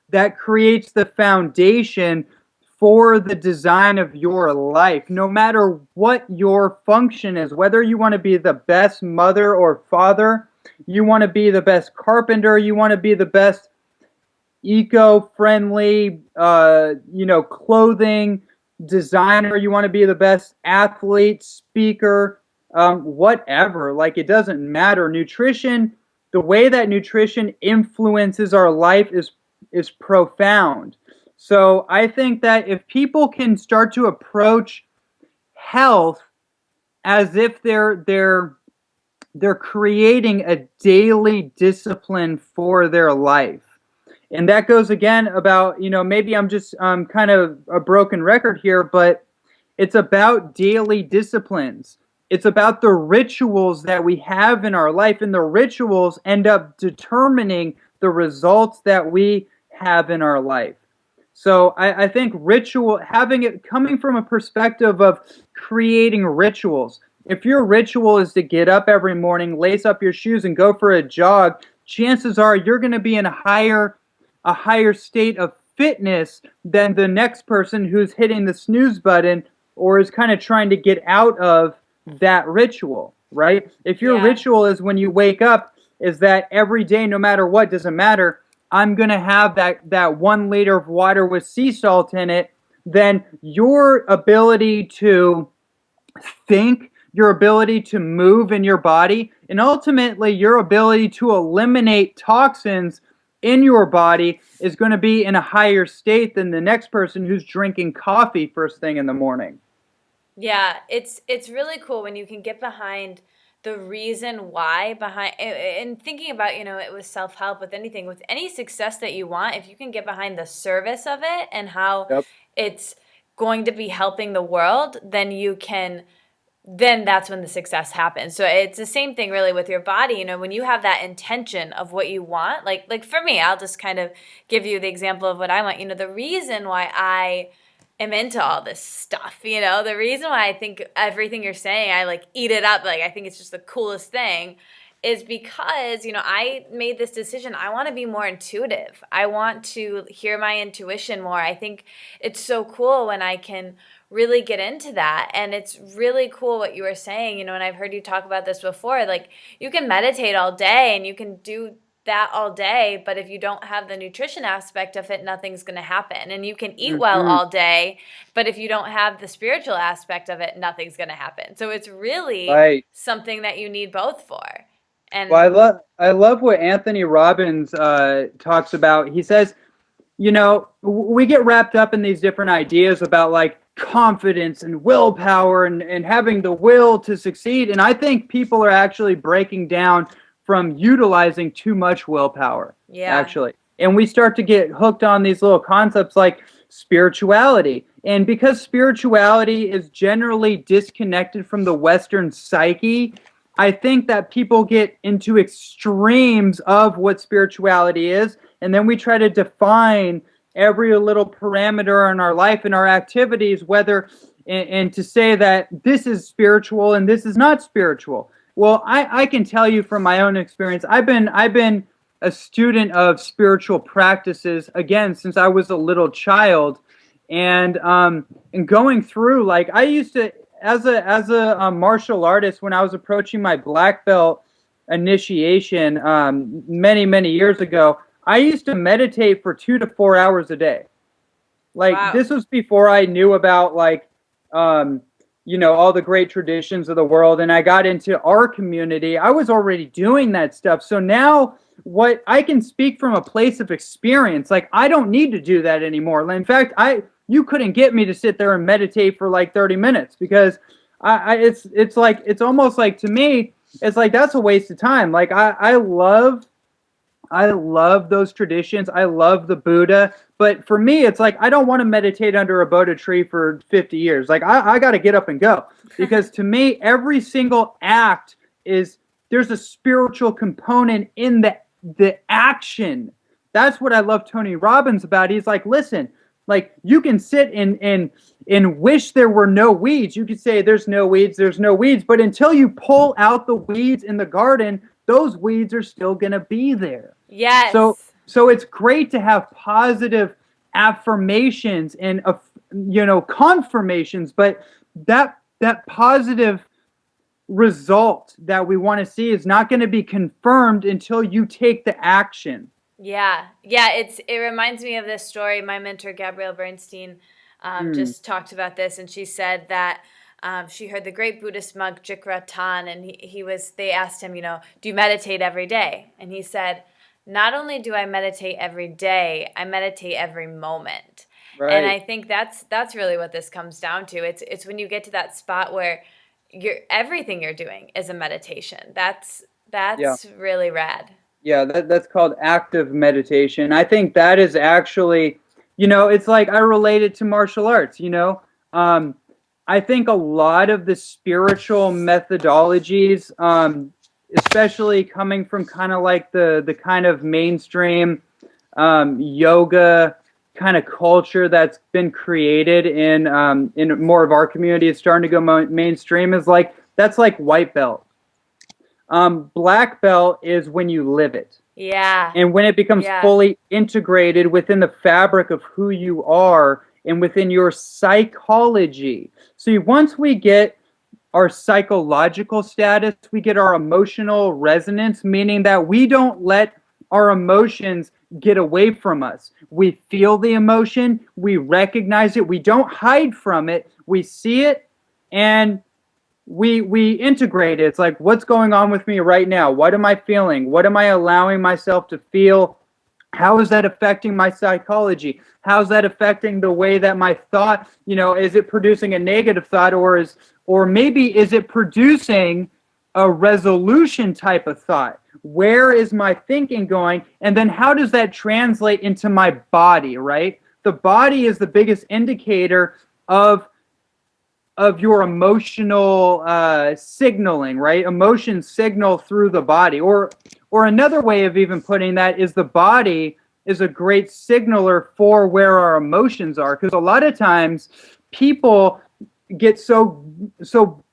Speaker 2: that creates the foundation for the design of your life. No matter what your function is, whether you want to be the best mother or father, you want to be the best carpenter, you want to be the best eco-friendly, clothing designer. You want to be the best athlete, speaker, whatever. Like it doesn't matter. Nutrition, the way that nutrition influences our life is profound. So I think that if people can start to approach health as if they're creating a daily discipline for their life, and that goes again about, maybe I'm just kind of a broken record here, but it's about daily disciplines. It's about the rituals that we have in our life, and the rituals end up determining the results that we have in our life. So I think ritual, having it coming from a perspective of creating rituals. If your ritual is to get up every morning, lace up your shoes, and go for a jog, chances are you're going to be in a higher state of fitness than the next person who's hitting the snooze button or is kind of trying to get out of that ritual, right? If your
Speaker 1: Yeah.
Speaker 2: ritual is when you wake up is that every day, no matter what, doesn't matter, I'm going to have that 1 liter of water with sea salt in it, then your ability to think, your ability to move in your body, and ultimately your ability to eliminate toxins in your body is going to be in a higher state than the next person who's drinking coffee first thing in the morning.
Speaker 1: Yeah, it's really cool when you can get behind the reason why behind and thinking about, it was self-help with anything, with any success that you want, if you can get behind the service of it and how
Speaker 2: Yep.
Speaker 1: it's going to be helping the world, then that's when the success happens. So it's the same thing really with your body. When you have that intention of what you want, like for me, I'll just kind of give you the example of what I want. The reason why I am into all this stuff. You know, the reason why I think everything you're saying, I like eat it up. Like, I think it's just the coolest thing is because, you know, I made this decision. I want to be more intuitive. I want to hear my intuition more. I think it's so cool when I can really get into that. And it's really cool what you were saying, you know, and I've heard you talk about this before. Like, you can meditate all day and you can do that all day, but if you don't have the nutrition aspect of it, nothing's going to happen. And you can eat well all day, but if you don't have the spiritual aspect of it, nothing's going to happen. So it's really
Speaker 2: Right.
Speaker 1: something that you need both for. And
Speaker 2: Well, I love what Anthony Robbins talks about. He says, you know, we get wrapped up in these different ideas about like confidence and willpower and having the will to succeed. And I think people are actually breaking down from utilizing too much willpower,
Speaker 1: yeah,
Speaker 2: actually. And we start to get hooked on these little concepts like spirituality. And because spirituality is generally disconnected from the Western psyche, I think that people get into extremes of what spirituality is, and then we try to define every little parameter in our life and our activities, whether and to say that this is spiritual and this is not spiritual. Well, I can tell you from my own experience, I've been a student of spiritual practices again since I was a little child, and going through, like, I used to, as a martial artist, when I was approaching my black belt initiation many years ago, I used to meditate for 2 to 4 hours a day. Like,
Speaker 1: wow,
Speaker 2: this was before I knew about, like, you know, all the great traditions of the world, and I got into our community. I was already doing that stuff. So now what I can speak from a place of experience, like, I don't need to do that anymore. In fact, you couldn't get me to sit there and meditate for like 30 minutes because it's like, it's almost like, to me, it's like that's a waste of time. Like, I love those traditions. I love the Buddha. But for me, it's like I don't want to meditate under a Bodhi tree for 50 years. Like, I got to get up and go. Because to me, every single act there's a spiritual component in the action. That's what I love Tony Robbins about. He's like, listen, like, you can sit and wish there were no weeds. You could say there's no weeds, but until you pull out the weeds in the garden, those weeds are still going to be there.
Speaker 1: yes,
Speaker 2: So it's great to have positive affirmations and you know, confirmations, but that positive result that we want to see is not going to be confirmed until you take the action.
Speaker 1: yeah, it reminds me of this story. My mentor Gabrielle Bernstein just talked about this, and she said that she heard the great Buddhist monk Jikra Tan, and they asked him, you know, do you meditate every day? And he said, not only do I meditate every day, I meditate every moment.
Speaker 2: Right.
Speaker 1: And I think that's really what this comes down to. It's when you get to that spot where everything you're doing is a meditation. That's
Speaker 2: Yeah.
Speaker 1: really rad.
Speaker 2: Yeah, that's called active meditation. I think that is actually, you know, it's like I relate it to martial arts, you know. I think a lot of the spiritual methodologies, especially coming from kind of like the kind of mainstream yoga kind of culture that's been created in more of our community, is starting to go mainstream, is like, that's like white belt. Black belt is when you live it.
Speaker 1: Yeah.
Speaker 2: And when it becomes fully integrated within the fabric of who you are and within your psychology. So once we get our psychological status, we get our emotional resonance, meaning that we don't let our emotions get away from us. We feel the emotion, we recognize it, we don't hide from it, we see it, and we integrate it. It's like, what's going on with me right now? What am I feeling? What am I allowing myself to feel? How is that affecting my psychology? How's that affecting the way that my thought, you know, is it producing a negative thought, or maybe is it producing a resolution type of thought? Where is my thinking going? And then how does that translate into my body, right? The body is the biggest indicator of your emotional signaling, right? Emotions signal through the body. Or another way of even putting that is the body is a great signaler for where our emotions are, because a lot of times people get so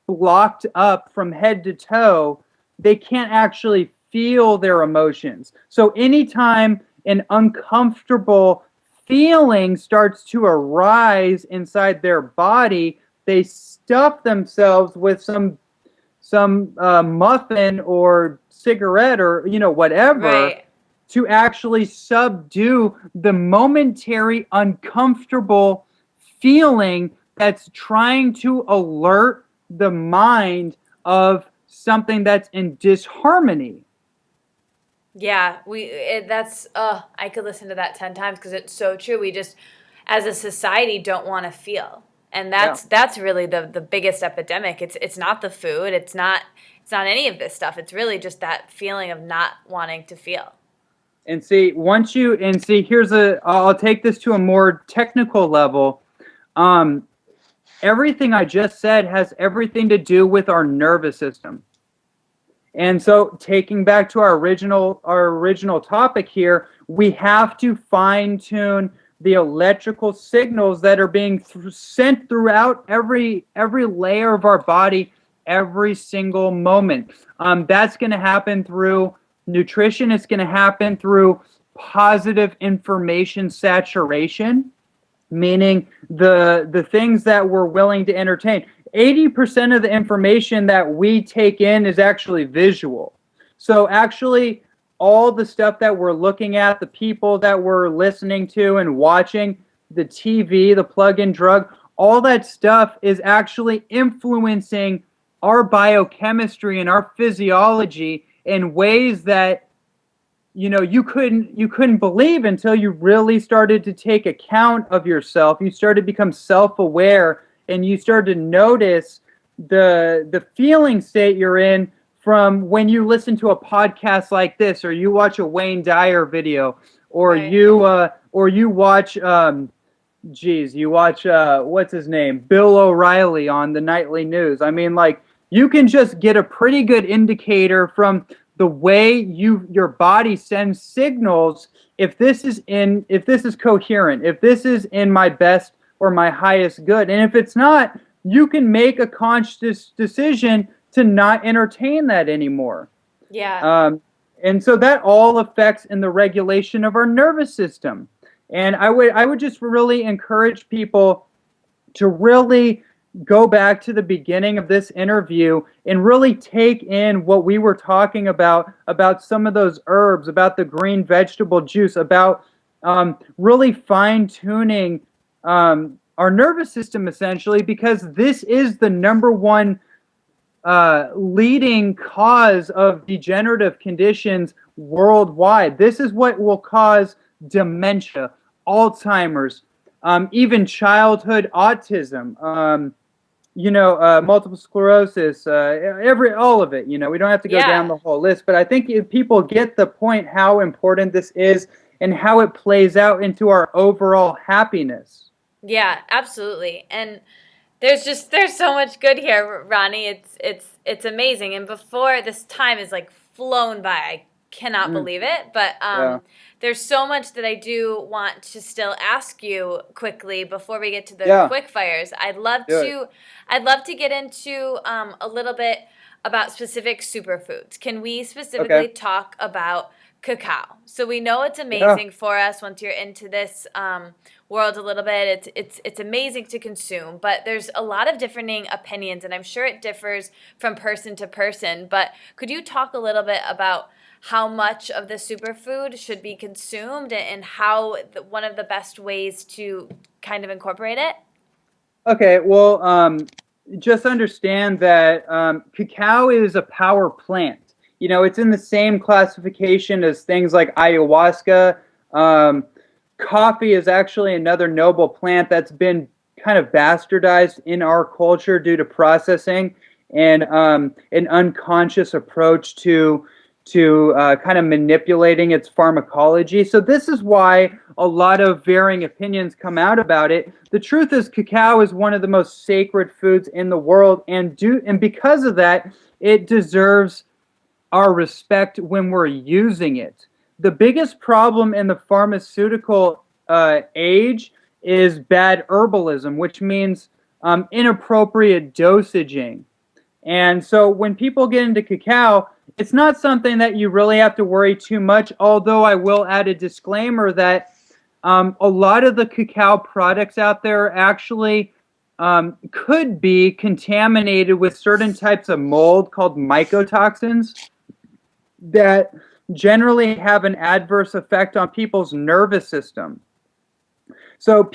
Speaker 2: blocked up from head to toe, they can't actually feel their emotions. So anytime an uncomfortable feeling starts to arise inside their body, they stuff themselves with some muffin or cigarette or whatever,
Speaker 1: Right.
Speaker 2: to actually subdue the momentary uncomfortable feeling that's trying to alert the mind of something that's in disharmony.
Speaker 1: Yeah, that's I could listen to that 10 times because it's so true. We just as a society don't want to feel. And
Speaker 2: Yeah.
Speaker 1: that's really the biggest epidemic. It's not the food, it's not any of this stuff. It's really just that feeling of not wanting to feel.
Speaker 2: And see, I'll take this to a more technical level. Um, Everything I just said has everything to do with our nervous system. And so, taking back to our original topic here, we have to fine tune the electrical signals that are being sent throughout every layer of our body every single moment. That's going to happen through nutrition. It's going to happen through positive information saturation, meaning the things that we're willing to entertain. 80% of the information that we take in is actually visual. So actually, all the stuff that we're looking at, the people that we're listening to and watching, the TV, the plug-in drug, all that stuff is actually influencing our biochemistry and our physiology in ways that you couldn't believe until you really started to take account of yourself. You started to become self-aware, and you started to notice the feeling state you're in from when you listen to a podcast like this, or you watch a Wayne Dyer video, or
Speaker 1: Right.
Speaker 2: you watch what's his name, Bill O'Reilly on the nightly news. I mean, like, you can just get a pretty good indicator from the way your body sends signals, if this is coherent, if this is in my best or my highest good. And if it's not, you can make a conscious decision to not entertain that anymore.
Speaker 1: Yeah.
Speaker 2: And so that all affects in the regulation of our nervous system. And I would just really encourage people to really go back to the beginning of this interview and really take in what we were talking about some of those herbs, about the green vegetable juice, about really fine-tuning our nervous system, essentially, because this is the number one leading cause of degenerative conditions worldwide. This is what will cause dementia, Alzheimer's, even childhood autism, multiple sclerosis, all of it. We don't have to go down
Speaker 1: Yeah.
Speaker 2: the whole list, but I think if people get the point how important this is and how it plays out into our overall happiness.
Speaker 1: Yeah, absolutely. And there's so much good here, Ronnie. It's amazing. And before this time is like flown by. I cannot
Speaker 2: Mm,
Speaker 1: believe it. But
Speaker 2: yeah.
Speaker 1: there's so much that I do want to still ask you quickly before we get to the
Speaker 2: Yeah.
Speaker 1: quick fires.
Speaker 2: Do it.
Speaker 1: I'd love to get into a little bit about specific superfoods. Can we
Speaker 2: Okay.
Speaker 1: specifically talk about cacao? So we know it's
Speaker 2: Yeah.
Speaker 1: amazing for us once you're into this world a little bit. It's amazing to consume, but there's a lot of differing opinions, and I'm sure it differs from person to person. But could you talk a little bit about how much of the superfood should be consumed and how one of the best ways to kind of incorporate it?
Speaker 2: Okay. Well, just understand that cacao is a power plant. It's in the same classification as things like ayahuasca. Coffee is actually another noble plant that's been kind of bastardized in our culture due to processing and an unconscious approach to kind of manipulating its pharmacology. So this is why a lot of varying opinions come out about it. The truth is, cacao is one of the most sacred foods in the world, and because of that, it deserves our respect when we're using it. the biggest problem in the pharmaceutical age is bad herbalism, which means inappropriate dosaging. And so when people get into cacao, it's not something that you really have to worry too much, although I will add a disclaimer that a lot of the cacao products out there actually could be contaminated with certain types of mold called mycotoxins that generally have an adverse effect on people's nervous system. So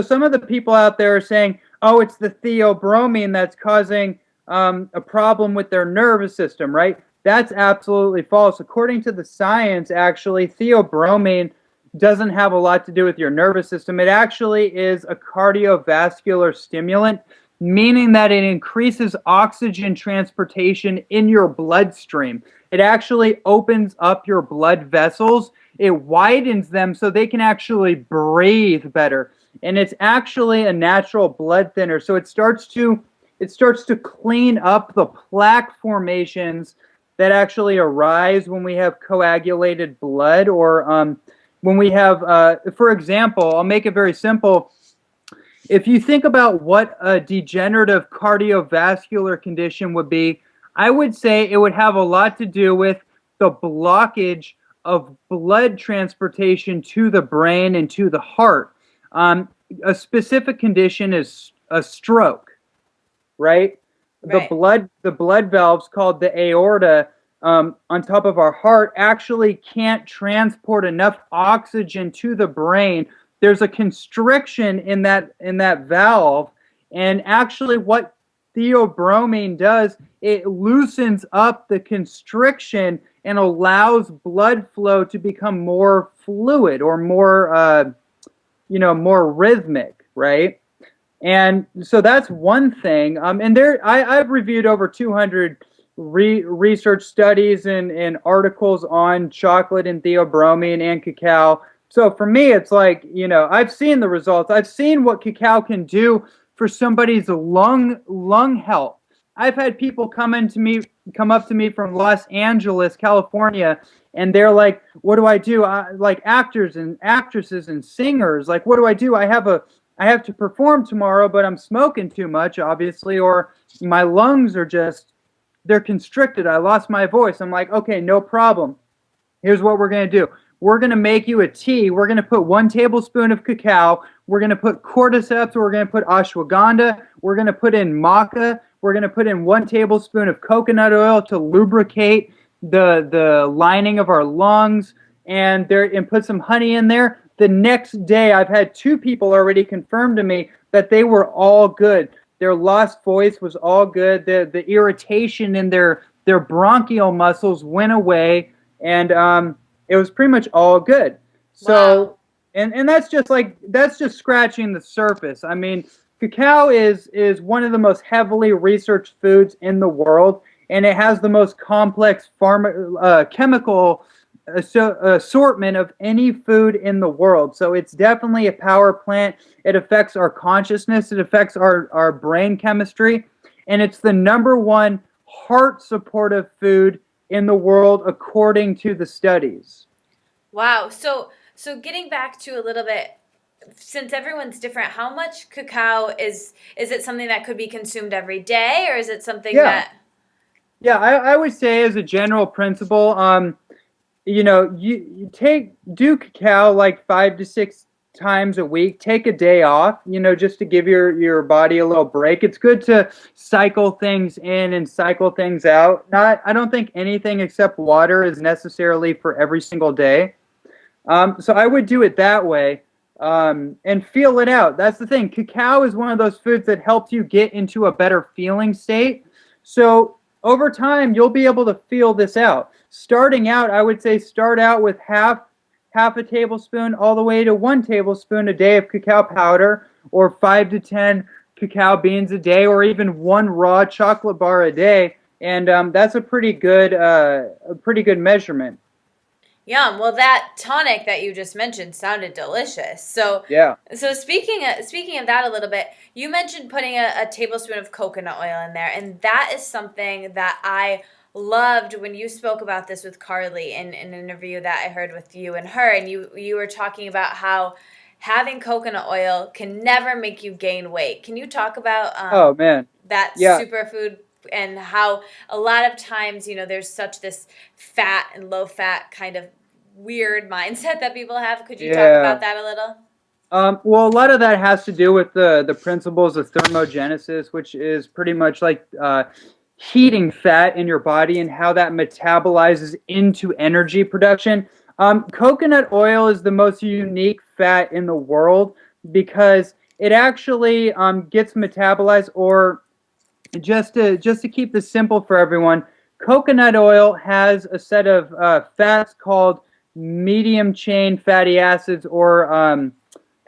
Speaker 2: some of the people out there are saying, oh, it's the theobromine that's causing a problem with their nervous system, right? That's absolutely false. According to the science, actually, theobromine doesn't have a lot to do with your nervous system. It actually is a cardiovascular stimulant, meaning that it increases oxygen transportation in your bloodstream. It actually opens up your blood vessels. It widens them so they can actually breathe better. And it's actually a natural blood thinner. So it starts to clean up the plaque formations that actually arise when we have coagulated blood, or when we have, for example, I'll make it very simple. If you think about what a degenerative cardiovascular condition would be, I would say it would have a lot to do with the blockage of blood transportation to the brain and to the heart. A specific condition is a stroke, right?
Speaker 1: Right.
Speaker 2: The blood valves called the aorta on top of our heart actually can't transport enough oxygen to the brain. There's a constriction in that valve, and actually what theobromine does, it loosens up the constriction and allows blood flow to become more fluid, or more more rhythmic, right? And so that's one thing. And I've reviewed over 200 research studies and articles on chocolate and theobromine and cacao. So for me, it's like, I've seen the results. I've seen what cacao can do for somebody's lung health. I've had people come up to me from Los Angeles, California, and they're like, "What do I do?" Like actors and actresses and singers, like, "What do I do? I have to perform tomorrow, but I'm smoking too much, obviously, or my lungs are they're constricted. I lost my voice." I'm like, "Okay, no problem. Here's what we're going to do. We're going to make you a tea. We're going to put 1 tablespoon of cacao. We're going to put cordyceps. We're going to put ashwagandha. We're going to put in maca. We're going to put in 1 tablespoon of coconut oil to lubricate the lining of our lungs, and put some honey in there." The next day, I've had 2 people already confirm to me that they were all good. Their lost voice was all good. The irritation in their bronchial muscles went away, and it was pretty much all good. So,
Speaker 1: Wow.
Speaker 2: and that's just scratching the surface. I mean, cacao is one of the most heavily researched foods in the world, and it has the most complex chemical assortment of any food in the world. So it's definitely a power plant. It affects our consciousness. It affects our brain chemistry. And it's the #1 heart supportive food in the world according to the studies.
Speaker 1: Wow. So getting back to a little bit, since everyone's different, how much cacao is it something that could be consumed every day, or is it something
Speaker 2: Yeah.
Speaker 1: that...
Speaker 2: Yeah, I would say as a general principle, you do cacao like 5 to 6 times a week. Take a day off, just to give your body a little break. It's good to cycle things in and cycle things out. I don't think anything except water is necessarily for every single day. So I would do it that way, and feel it out. That's the thing. Cacao is one of those foods that helps you get into a better feeling state. So over time, you'll be able to feel this out. Starting out, I would say start out with half a tablespoon all the way to 1 tablespoon a day of cacao powder, or 5 to 10 cacao beans a day, or even 1 raw chocolate bar a day. And that's a pretty good measurement.
Speaker 1: Yum. Well, that tonic that you just mentioned sounded delicious. So,
Speaker 2: Yeah.
Speaker 1: so speaking of that a little bit, you mentioned putting a tablespoon of coconut oil in there, and that is something that I loved when you spoke about this with Carly in an interview that I heard with you and her, and you were talking about how having coconut oil can never make you gain weight. Can you talk about
Speaker 2: Oh man.
Speaker 1: that
Speaker 2: Yeah.
Speaker 1: superfood and how a lot of times, there's such this fat and low fat kind of weird mindset that people have? Could you talk
Speaker 2: Yeah.
Speaker 1: about that a little?
Speaker 2: Well, a lot of that has to do with the principles of thermogenesis, which is pretty much like heating fat in your body and how that metabolizes into energy production. Coconut oil is the most unique fat in the world because it actually gets metabolized, or just to keep this simple for everyone, coconut oil has a set of fats called medium chain fatty acids, or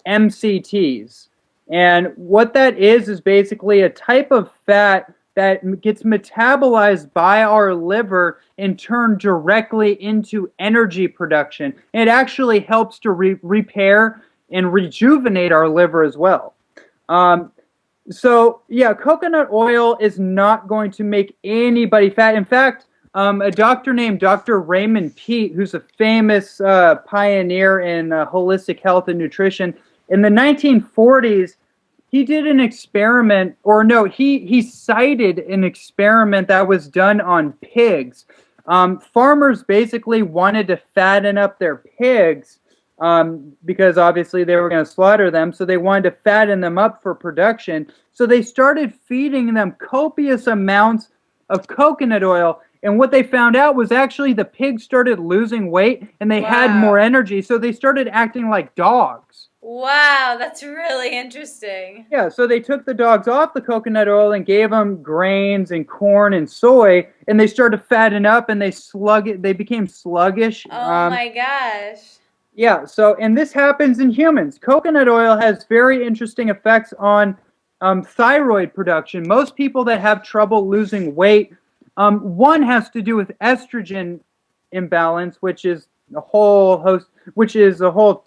Speaker 2: MCTs. And what that is basically a type of fat that gets metabolized by our liver and turned directly into energy production. And it actually helps to repair and rejuvenate our liver as well. So yeah, coconut oil is not going to make anybody fat. In fact, a doctor named Dr. Raymond Peat, who's a famous pioneer in holistic health and nutrition, in the 1940s, he did an experiment, or no, he cited an experiment that was done on pigs. Farmers basically wanted to fatten up their pigs because obviously they were going to slaughter them, so they wanted to fatten them up for production. So they started feeding them copious amounts of coconut oil, and what they found out was actually the pigs started losing weight and they had more energy, so they started acting like dogs.
Speaker 1: Wow, that's really interesting.
Speaker 2: Yeah, so they took the dogs off the coconut oil and gave them grains and corn and soy, and they started to fatten up, and they became sluggish.
Speaker 1: Oh my gosh.
Speaker 2: Yeah, so, and this happens in humans. Coconut oil has very interesting effects on thyroid production. Most people that have trouble losing weight, one has to do with estrogen imbalance, which is a whole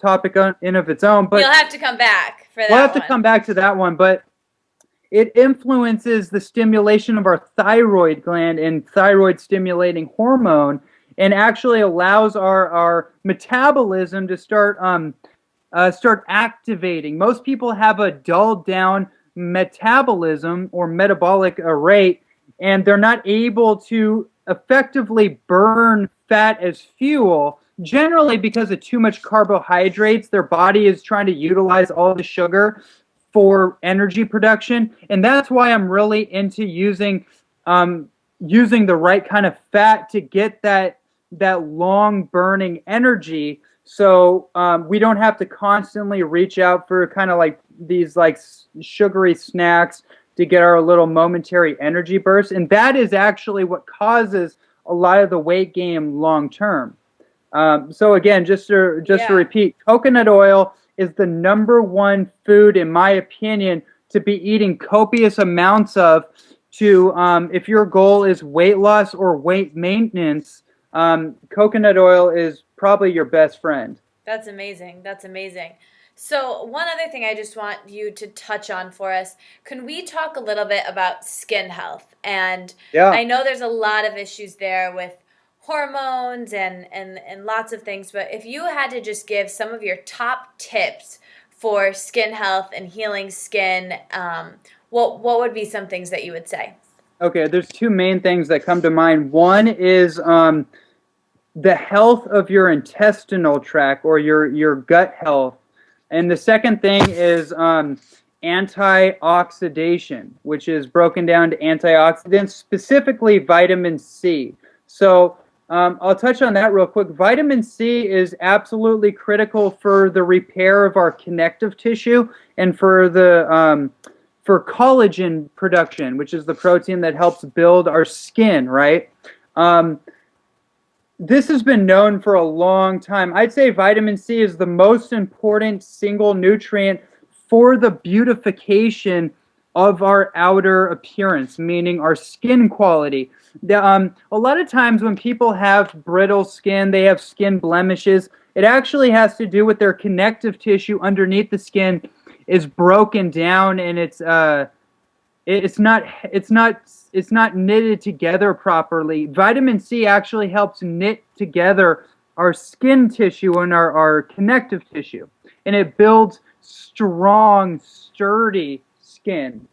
Speaker 2: topic in of its own. But
Speaker 1: you'll have to come back for that.
Speaker 2: We'll have to come back to that one, but it influences the stimulation of our thyroid gland and thyroid stimulating hormone, and actually allows our metabolism to start activating. Most people have a dulled down metabolism or metabolic rate, and they're not able to effectively burn fat as fuel, generally because of too much carbohydrates. Their body is trying to utilize all the sugar for energy production, and that's why I'm really into using the right kind of fat to get that long burning energy, so we don't have to constantly reach out for kind of like these like sugary snacks to get our little momentary energy burst. And that is actually what causes a lot of the weight gain long term. So again, just to repeat, coconut oil is the #1 food, in my opinion, to be eating copious amounts of, to if your goal is weight loss or weight maintenance. Coconut oil is probably your best friend.
Speaker 1: That's amazing. That's amazing. So one other thing I just want you to touch on for us, can we talk a little bit about skin health? And I know there's a lot of issues there with hormones and lots of things, but if you had to just give some of your top tips for skin health and healing skin, what would be some things that you would say?
Speaker 2: Okay, there's two main things that come to mind. One is the health of your intestinal tract, or your gut health. And the second thing is antioxidation, which is broken down to antioxidants, specifically vitamin C. So I'll touch on that real quick. Vitamin C is absolutely critical for the repair of our connective tissue and for the for collagen production, which is the protein that helps build our skin, right? This has been known for a long time. I'd say vitamin C is the most important single nutrient for the beautification of our outer appearance, meaning our skin quality. A lot of times when people have brittle skin, they have skin blemishes, it actually has to do with their connective tissue underneath the skin is broken down, and it's not it's not knitted together properly. Vitamin C actually helps knit together our skin tissue and our connective tissue, and it builds strong, sturdy skin.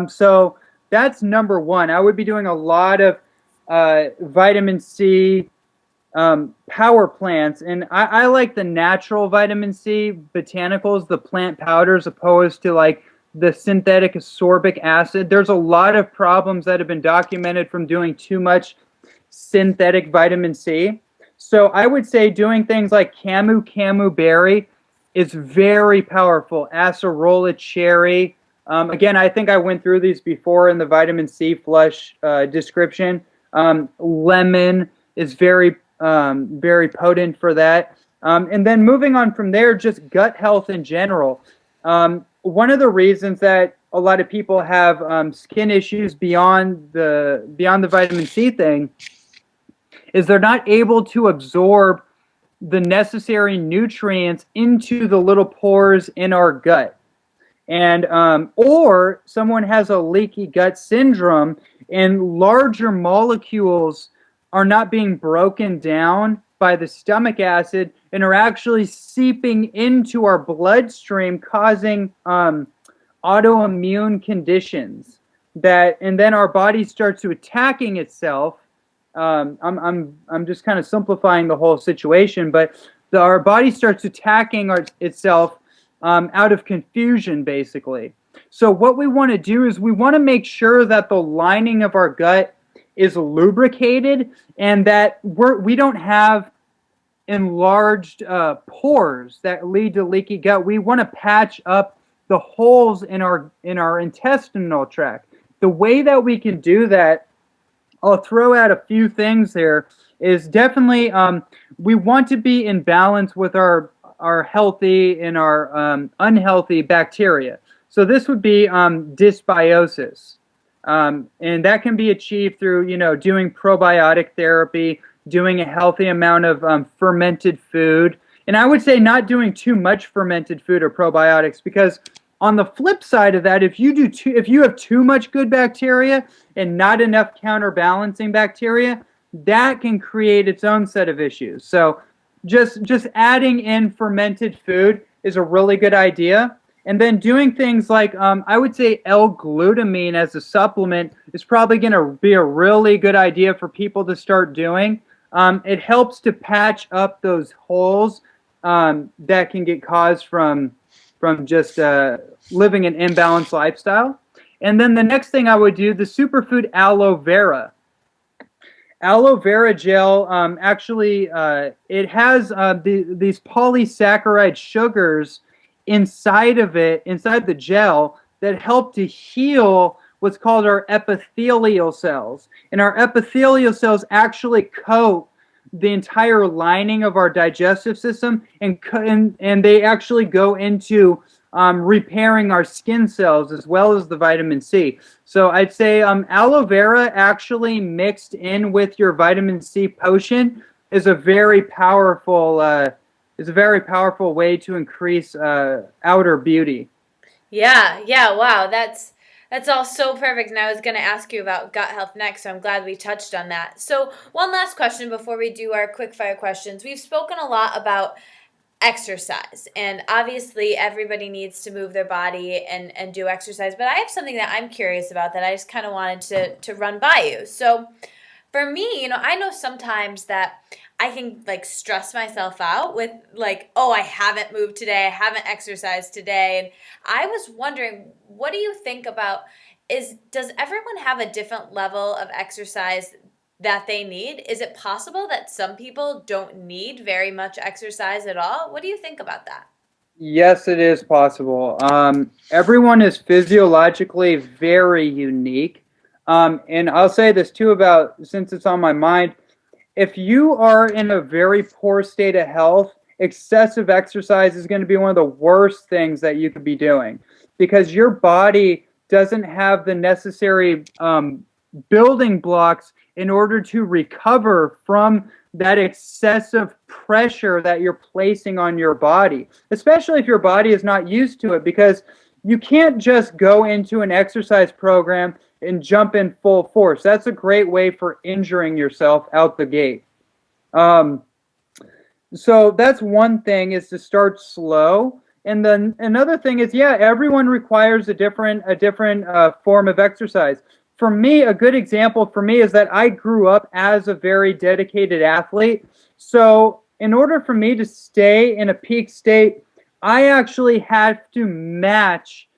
Speaker 2: So that's number one. I would be doing a lot of vitamin C power plants, and I like the natural vitamin C botanicals, the plant powders, opposed to like the synthetic ascorbic acid. There's a lot of problems that have been documented from doing too much synthetic vitamin C. So I would say doing things like camu berry is very powerful. Acerola cherry. Again, I think I went through these before in the vitamin C flush description. Lemon is very potent for that. And then moving on from there, just gut health in general. One of the reasons that a lot of people have skin issues beyond the vitamin C thing is they're not able to absorb the necessary nutrients into the little pores in our gut. And or someone has a leaky gut syndrome and larger molecules are not being broken down by the stomach acid and are actually seeping into our bloodstream, causing autoimmune conditions and then our body starts to attacking itself. I'm just kind of simplifying the whole situation, but our body starts attacking itself out of confusion, basically. So what we want to do is we want to make sure that the lining of our gut is lubricated and that we don't have enlarged pores that lead to leaky gut. We want to patch up the holes in our intestinal tract. The way that we can do that, I'll throw out a few things there, is definitely we want to be in balance with our healthy and our unhealthy bacteria. So this would be dysbiosis. And that can be achieved through, doing probiotic therapy, doing a healthy amount of fermented food. And I would say not doing too much fermented food or probiotics, because on the flip side of that, if you have too much good bacteria and not enough counterbalancing bacteria, that can create its own set of issues. So just adding in fermented food is a really good idea. And then doing things like, I would say L-glutamine as a supplement is probably going to be a really good idea for people to start doing. It helps to patch up those holes that can get caused from just living an imbalanced lifestyle. And then the next thing I would do, the superfood aloe vera. Aloe vera gel, actually, it has these polysaccharide sugars inside the gel, that help to heal what's called our epithelial cells. And our epithelial cells actually coat the entire lining of our digestive system, and they actually go into repairing our skin cells as well as the vitamin C. So I'd say aloe vera actually mixed in with your vitamin C potion is a very powerful way to increase outer beauty.
Speaker 1: Yeah, wow, that's all so perfect. And I was going to ask you about gut health next, so I'm glad we touched on that. So one last question before we do our quick fire questions. We've spoken a lot about exercise, and obviously everybody needs to move their body and do exercise, but I have something that I'm curious about that I just kind of wanted to run by you. So for me, I know sometimes that I can stress myself out with oh, I haven't moved today, I haven't exercised today. And I was wondering, what do you think about, does everyone have a different level of exercise that they need? Is it possible that some people don't need very much exercise at all? What do you think about that?
Speaker 2: Yes, it is possible. Everyone is physiologically very unique. And I'll say this too, since it's on my mind, if you are in a very poor state of health, excessive exercise is going to be one of the worst things that you could be doing, because your body doesn't have the necessary building blocks in order to recover from that excessive pressure that you're placing on your body, especially if your body is not used to it, because you can't just go into an exercise program and jump in full force. That's a great way for injuring yourself out the gate. So that's one thing, is to start slow. And then another thing is, yeah, everyone requires a different form of exercise. For me, a good example for me is that I grew up as a very dedicated athlete. So in order for me to stay in a peak state, I actually have to match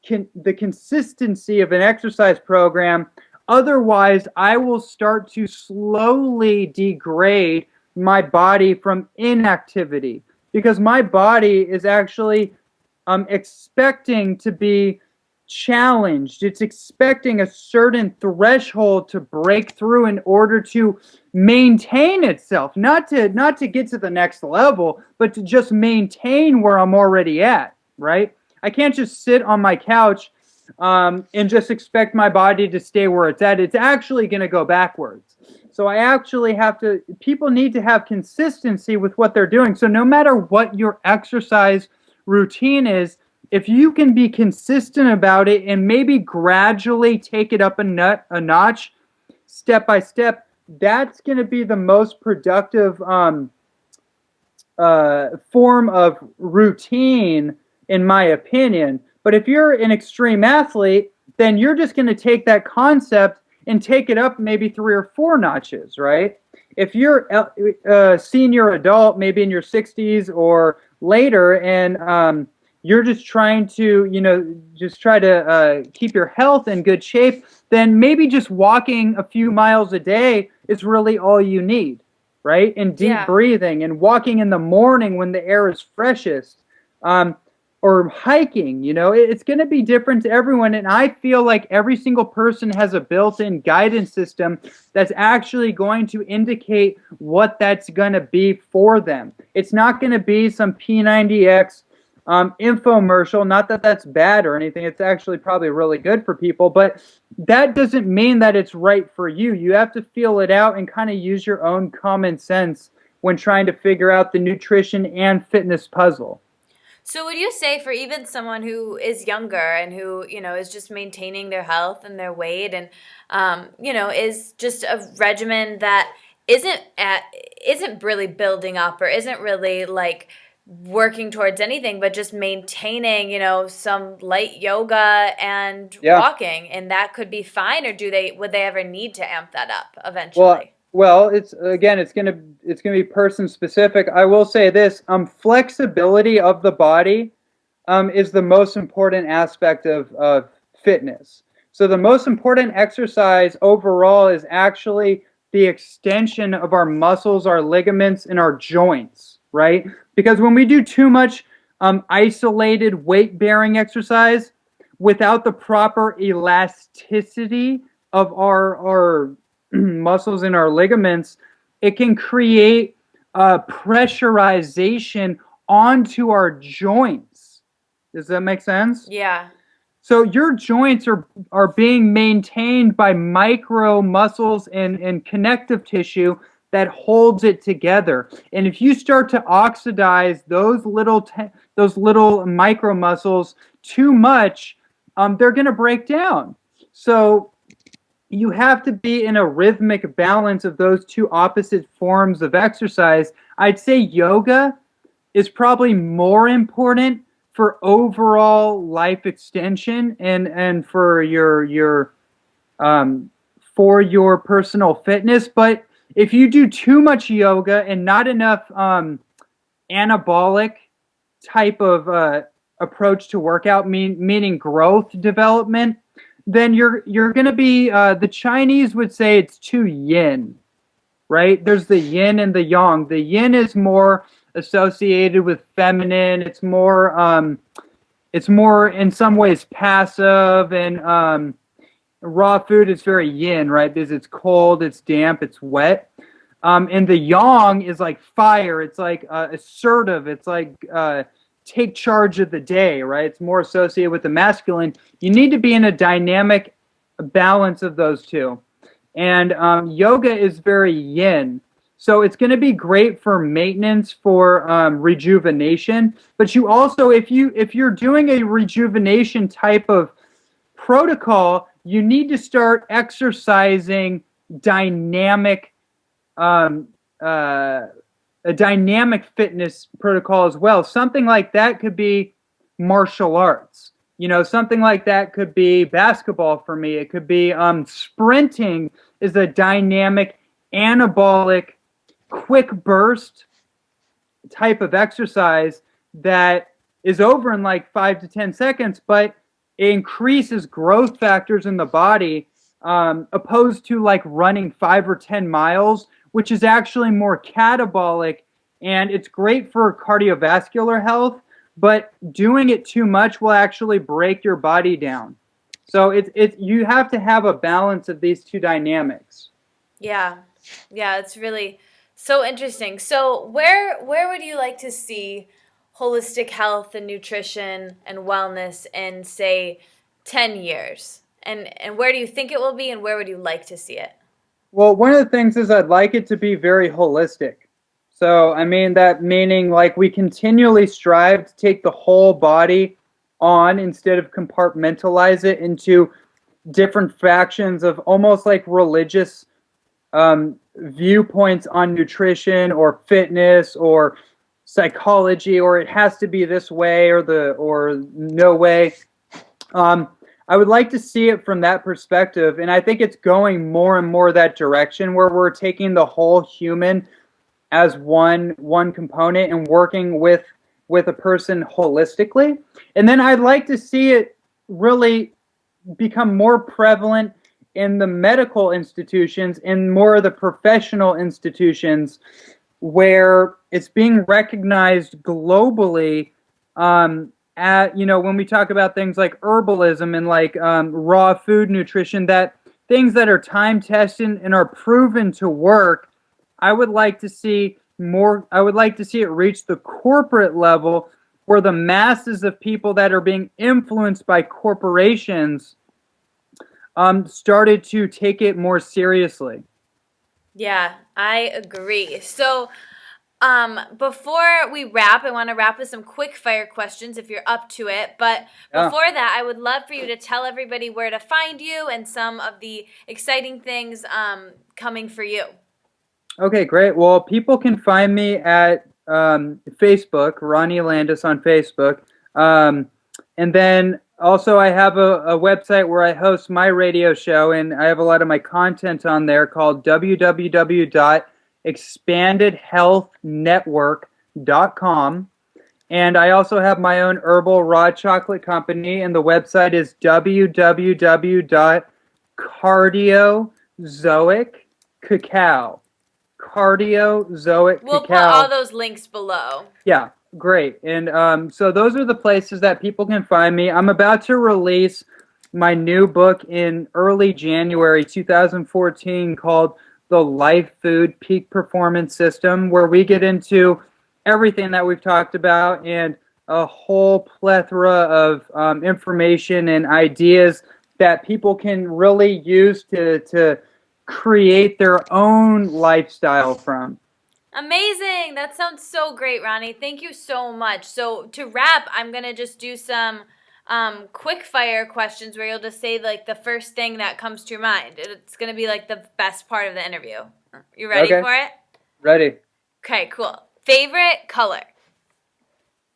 Speaker 2: the consistency of an exercise program. Otherwise, I will start to slowly degrade my body from inactivity, because my body is actually expecting to be challenged. It's expecting a certain threshold to break through in order to maintain itself, not to get to the next level, but to just maintain where I'm already at, right? I can't just sit on my couch and just expect my body to stay where it's at. It's actually going to go backwards. So I actually have to, people need to have consistency with what they're doing. So no matter what your exercise routine is, if you can be consistent about it and maybe gradually take it up a notch, step by step, that's going to be the most productive form of routine, in my opinion. But if you're an extreme athlete, then you're just going to take that concept and take it up maybe 3 or 4 notches, right? If you're a senior adult, maybe in your 60s or later, and you're just trying to, just try to keep your health in good shape, then maybe just walking a few miles a day is really all you need, right? And deep breathing and walking in the morning when the air is freshest. Or hiking, it's going to be different to everyone. And I feel like every single person has a built-in guidance system that's actually going to indicate what that's going to be for them. It's not going to be some P90X infomercial. Not that that's bad or anything. It's actually probably really good for people, but that doesn't mean that it's right for you. You have to feel it out and kind of use your own common sense when trying to figure out the nutrition and fitness puzzle.
Speaker 1: So would you say, for even someone who is younger and who, is just maintaining their health and their weight and, is just a regimen that isn't really building up or isn't really like working towards anything, but just maintaining, some light yoga and walking, and that could be fine? Or would they ever need to amp that up eventually?
Speaker 2: Well, it's gonna be person specific. I will say this: flexibility of the body is the most important aspect of fitness. So the most important exercise overall is actually the extension of our muscles, our ligaments, and our joints, right? Because when we do too much isolated weight-bearing exercise without the proper elasticity of our muscles and our ligaments, it can create pressurization onto our joints. Does that make sense?
Speaker 1: Yeah.
Speaker 2: So your joints are being maintained by micro muscles and connective tissue that holds it together. And if you start to oxidize those little micro muscles too much, they're going to break down. So you have to be in a rhythmic balance of those two opposite forms of exercise. I'd say yoga is probably more important for overall life extension and for your personal fitness. But if you do too much yoga and not enough anabolic type of approach to workout, meaning growth development, then you're going to be, the Chinese would say it's too yin, right? There's the yin and the yang. The yin is more associated with feminine. It's more in some ways passive, and raw food is very yin, right? Because it's cold, it's damp, it's wet. And the yang is like fire. It's like assertive. It's like take charge of the day, right? It's more associated with the masculine. You need to be in a dynamic balance of those two. And yoga is very yin. So it's going to be great for maintenance, for rejuvenation. But you also, if you're doing a rejuvenation type of protocol, you need to start exercising dynamic, um, uh, a dynamic fitness protocol as well. Something like that could be martial arts. Something like that could be basketball for me. It could be sprinting is a dynamic, anabolic, quick burst type of exercise that is over in like 5 to 10 seconds, but it increases growth factors in the body, opposed to like running 5 or 10 miles, which is actually more catabolic, and it's great for cardiovascular health, but doing it too much will actually break your body down. So you have to have a balance of these two dynamics.
Speaker 1: Yeah. Yeah, it's really so interesting. So where would you like to see holistic health and nutrition and wellness in, say, 10 years? And where do you think it will be, and where would you like to see it?
Speaker 2: Well, one of the things is I'd like it to be very holistic. So, I mean, that meaning like we continually strive to take the whole body on instead of compartmentalize it into different factions of almost like religious viewpoints on nutrition or fitness or psychology, or it has to be this way or no way. I would like to see it from that perspective, and I think it's going more and more that direction where we're taking the whole human as one component and working with a person holistically. And then I'd like to see it really become more prevalent in the medical institutions, in more of the professional institutions, where it's being recognized globally, when we talk about things like herbalism and like raw food nutrition, that things that are time tested and are proven to work. I would like to see more. I would like to see it reach the corporate level, where the masses of people that are being influenced by corporations started to take it more seriously.
Speaker 1: Yeah, I agree. So, before we wrap, I want to wrap with some quick fire questions if you're up to it. But before that, I would love for you to tell everybody where to find you and some of the exciting things coming for you.
Speaker 2: Okay, great. Well, people can find me at Facebook, Ronnie Landis on Facebook. And then also I have a website where I host my radio show, and I have a lot of my content on there called www.expandedhealthnetwork.com. And I also have my own herbal raw chocolate company, and the website is www.cardiozoicacao. Cardiozoic
Speaker 1: We'll
Speaker 2: cacao.
Speaker 1: put all those links below.
Speaker 2: Yeah, great. And so those are the places that people can find me. I'm about to release my new book in early January 2014 called The Life Food Peak Performance System, where we get into everything that we've talked about and a whole plethora of information and ideas that people can really use to create their own lifestyle from.
Speaker 1: Amazing. That sounds so great, Ronnie. Thank you so much. So to wrap, I'm going to just do some quick fire questions where you'll just say like the first thing that comes to your mind. It's going to be like the best part of the interview. You ready for it?
Speaker 2: Ready.
Speaker 1: Okay, cool. Favorite color?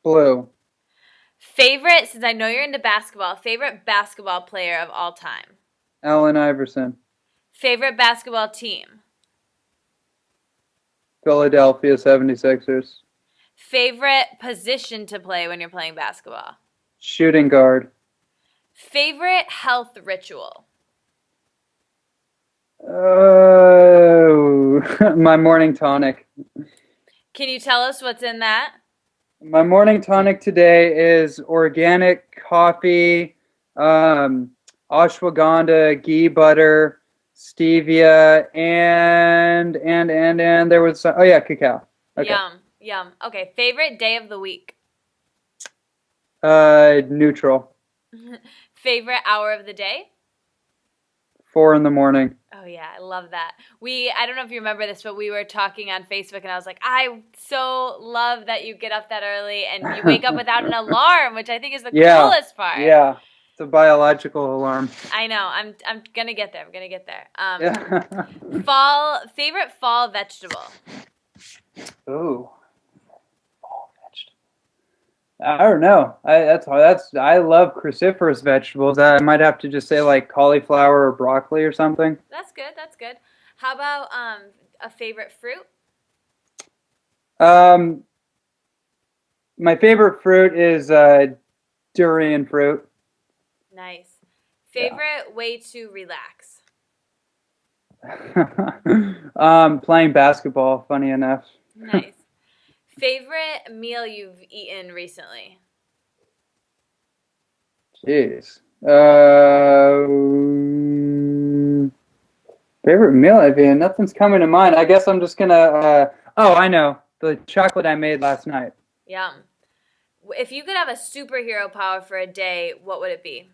Speaker 2: Blue.
Speaker 1: Favorite, since I know you're into basketball, favorite basketball player of all time?
Speaker 2: Allen Iverson.
Speaker 1: Favorite basketball team?
Speaker 2: Philadelphia 76ers.
Speaker 1: Favorite position to play when you're playing basketball?
Speaker 2: Shooting guard.
Speaker 1: Favorite health ritual?
Speaker 2: Oh, my morning tonic.
Speaker 1: Can you tell us what's in that?
Speaker 2: My morning tonic today is organic coffee, ashwagandha, ghee butter, stevia, and there was cacao. Okay.
Speaker 1: Yum. Okay, favorite day of the week?
Speaker 2: Neutral.
Speaker 1: Favorite hour of the day?
Speaker 2: 4 in the morning.
Speaker 1: Oh yeah, I love that. I don't know if you remember this, but we were talking on Facebook and I was like, I so love that you get up that early and you wake up without an alarm, which I think is the coolest part.
Speaker 2: Yeah. It's a biological alarm.
Speaker 1: I know. I'm going to get there. I'm going to get there.
Speaker 2: Yeah.
Speaker 1: Favorite fall vegetable?
Speaker 2: Ooh. Fall vegetable. I don't know. I love cruciferous vegetables. I might have to just say like cauliflower or broccoli or something.
Speaker 1: That's good. That's good. How about a favorite fruit?
Speaker 2: My favorite fruit is durian fruit.
Speaker 1: Nice. Favorite way to relax?
Speaker 2: Playing basketball, funny enough.
Speaker 1: Nice. Favorite meal you've eaten recently?
Speaker 2: Jeez. Favorite meal I've eaten? Nothing's coming to mind. I guess I'm just gonna. I know. The chocolate I made last night.
Speaker 1: Yum. If you could have a superhero power for a day, what would it be?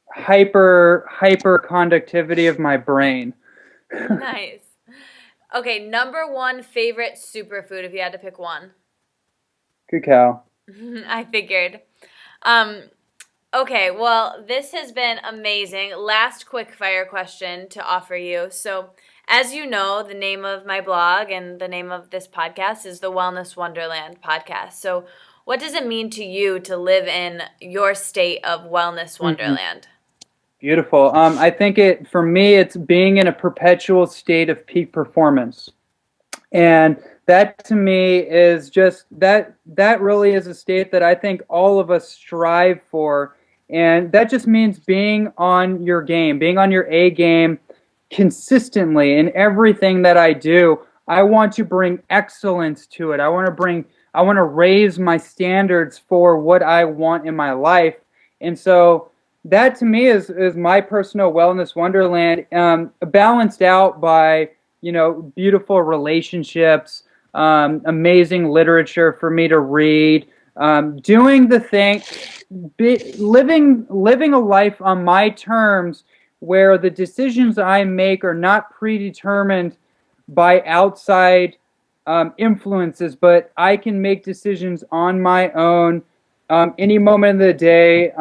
Speaker 2: Hyper conductivity of my brain.
Speaker 1: Nice. Okay, number one favorite superfood if you had to pick one.
Speaker 2: Cacao.
Speaker 1: I figured. Okay, well, this has been amazing. Last quick fire question to offer you. So, as you know, the name of my blog and the name of this podcast is the Wellness Wonderland podcast. So, what does it mean to you to live in your state of Wellness Wonderland?
Speaker 2: Beautiful. I think for me, it's being in a perpetual state of peak performance. And that to me is just, that really is a state that I think all of us strive for. And that just means being on your game, being on your A game consistently in everything that I do. I want to bring excellence to it. I want to raise my standards for what I want in my life. And so that to me is my personal wellness wonderland, balanced out by, beautiful relationships, amazing literature for me to read, doing the thing, living a life on my terms where the decisions I make are not predetermined by outside influences, but I can make decisions on my own any moment of the day,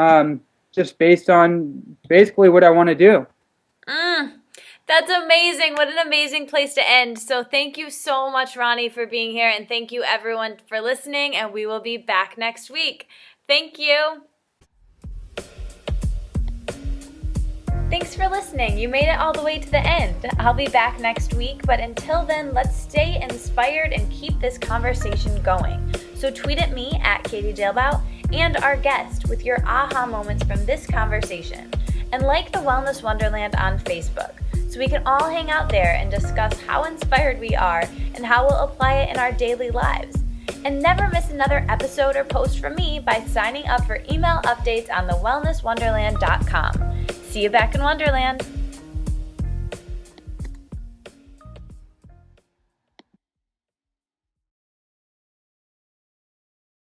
Speaker 2: just based on basically what I want to do.
Speaker 1: That's amazing. What an amazing place to end. So thank you so much, Ronnie, for being here, and thank you everyone for listening, and we will be back next week. Thank you. Thanks for listening. You made it all the way to the end. I'll be back next week, but until then, let's stay inspired and keep this conversation going. So tweet at me at Katie Dalebout and our guest with your aha moments from this conversation. And like the Wellness Wonderland on Facebook, so we can all hang out there and discuss how inspired we are and how we'll apply it in our daily lives. And never miss another episode or post from me by signing up for email updates on thewellnesswonderland.com. See you back in Wonderland.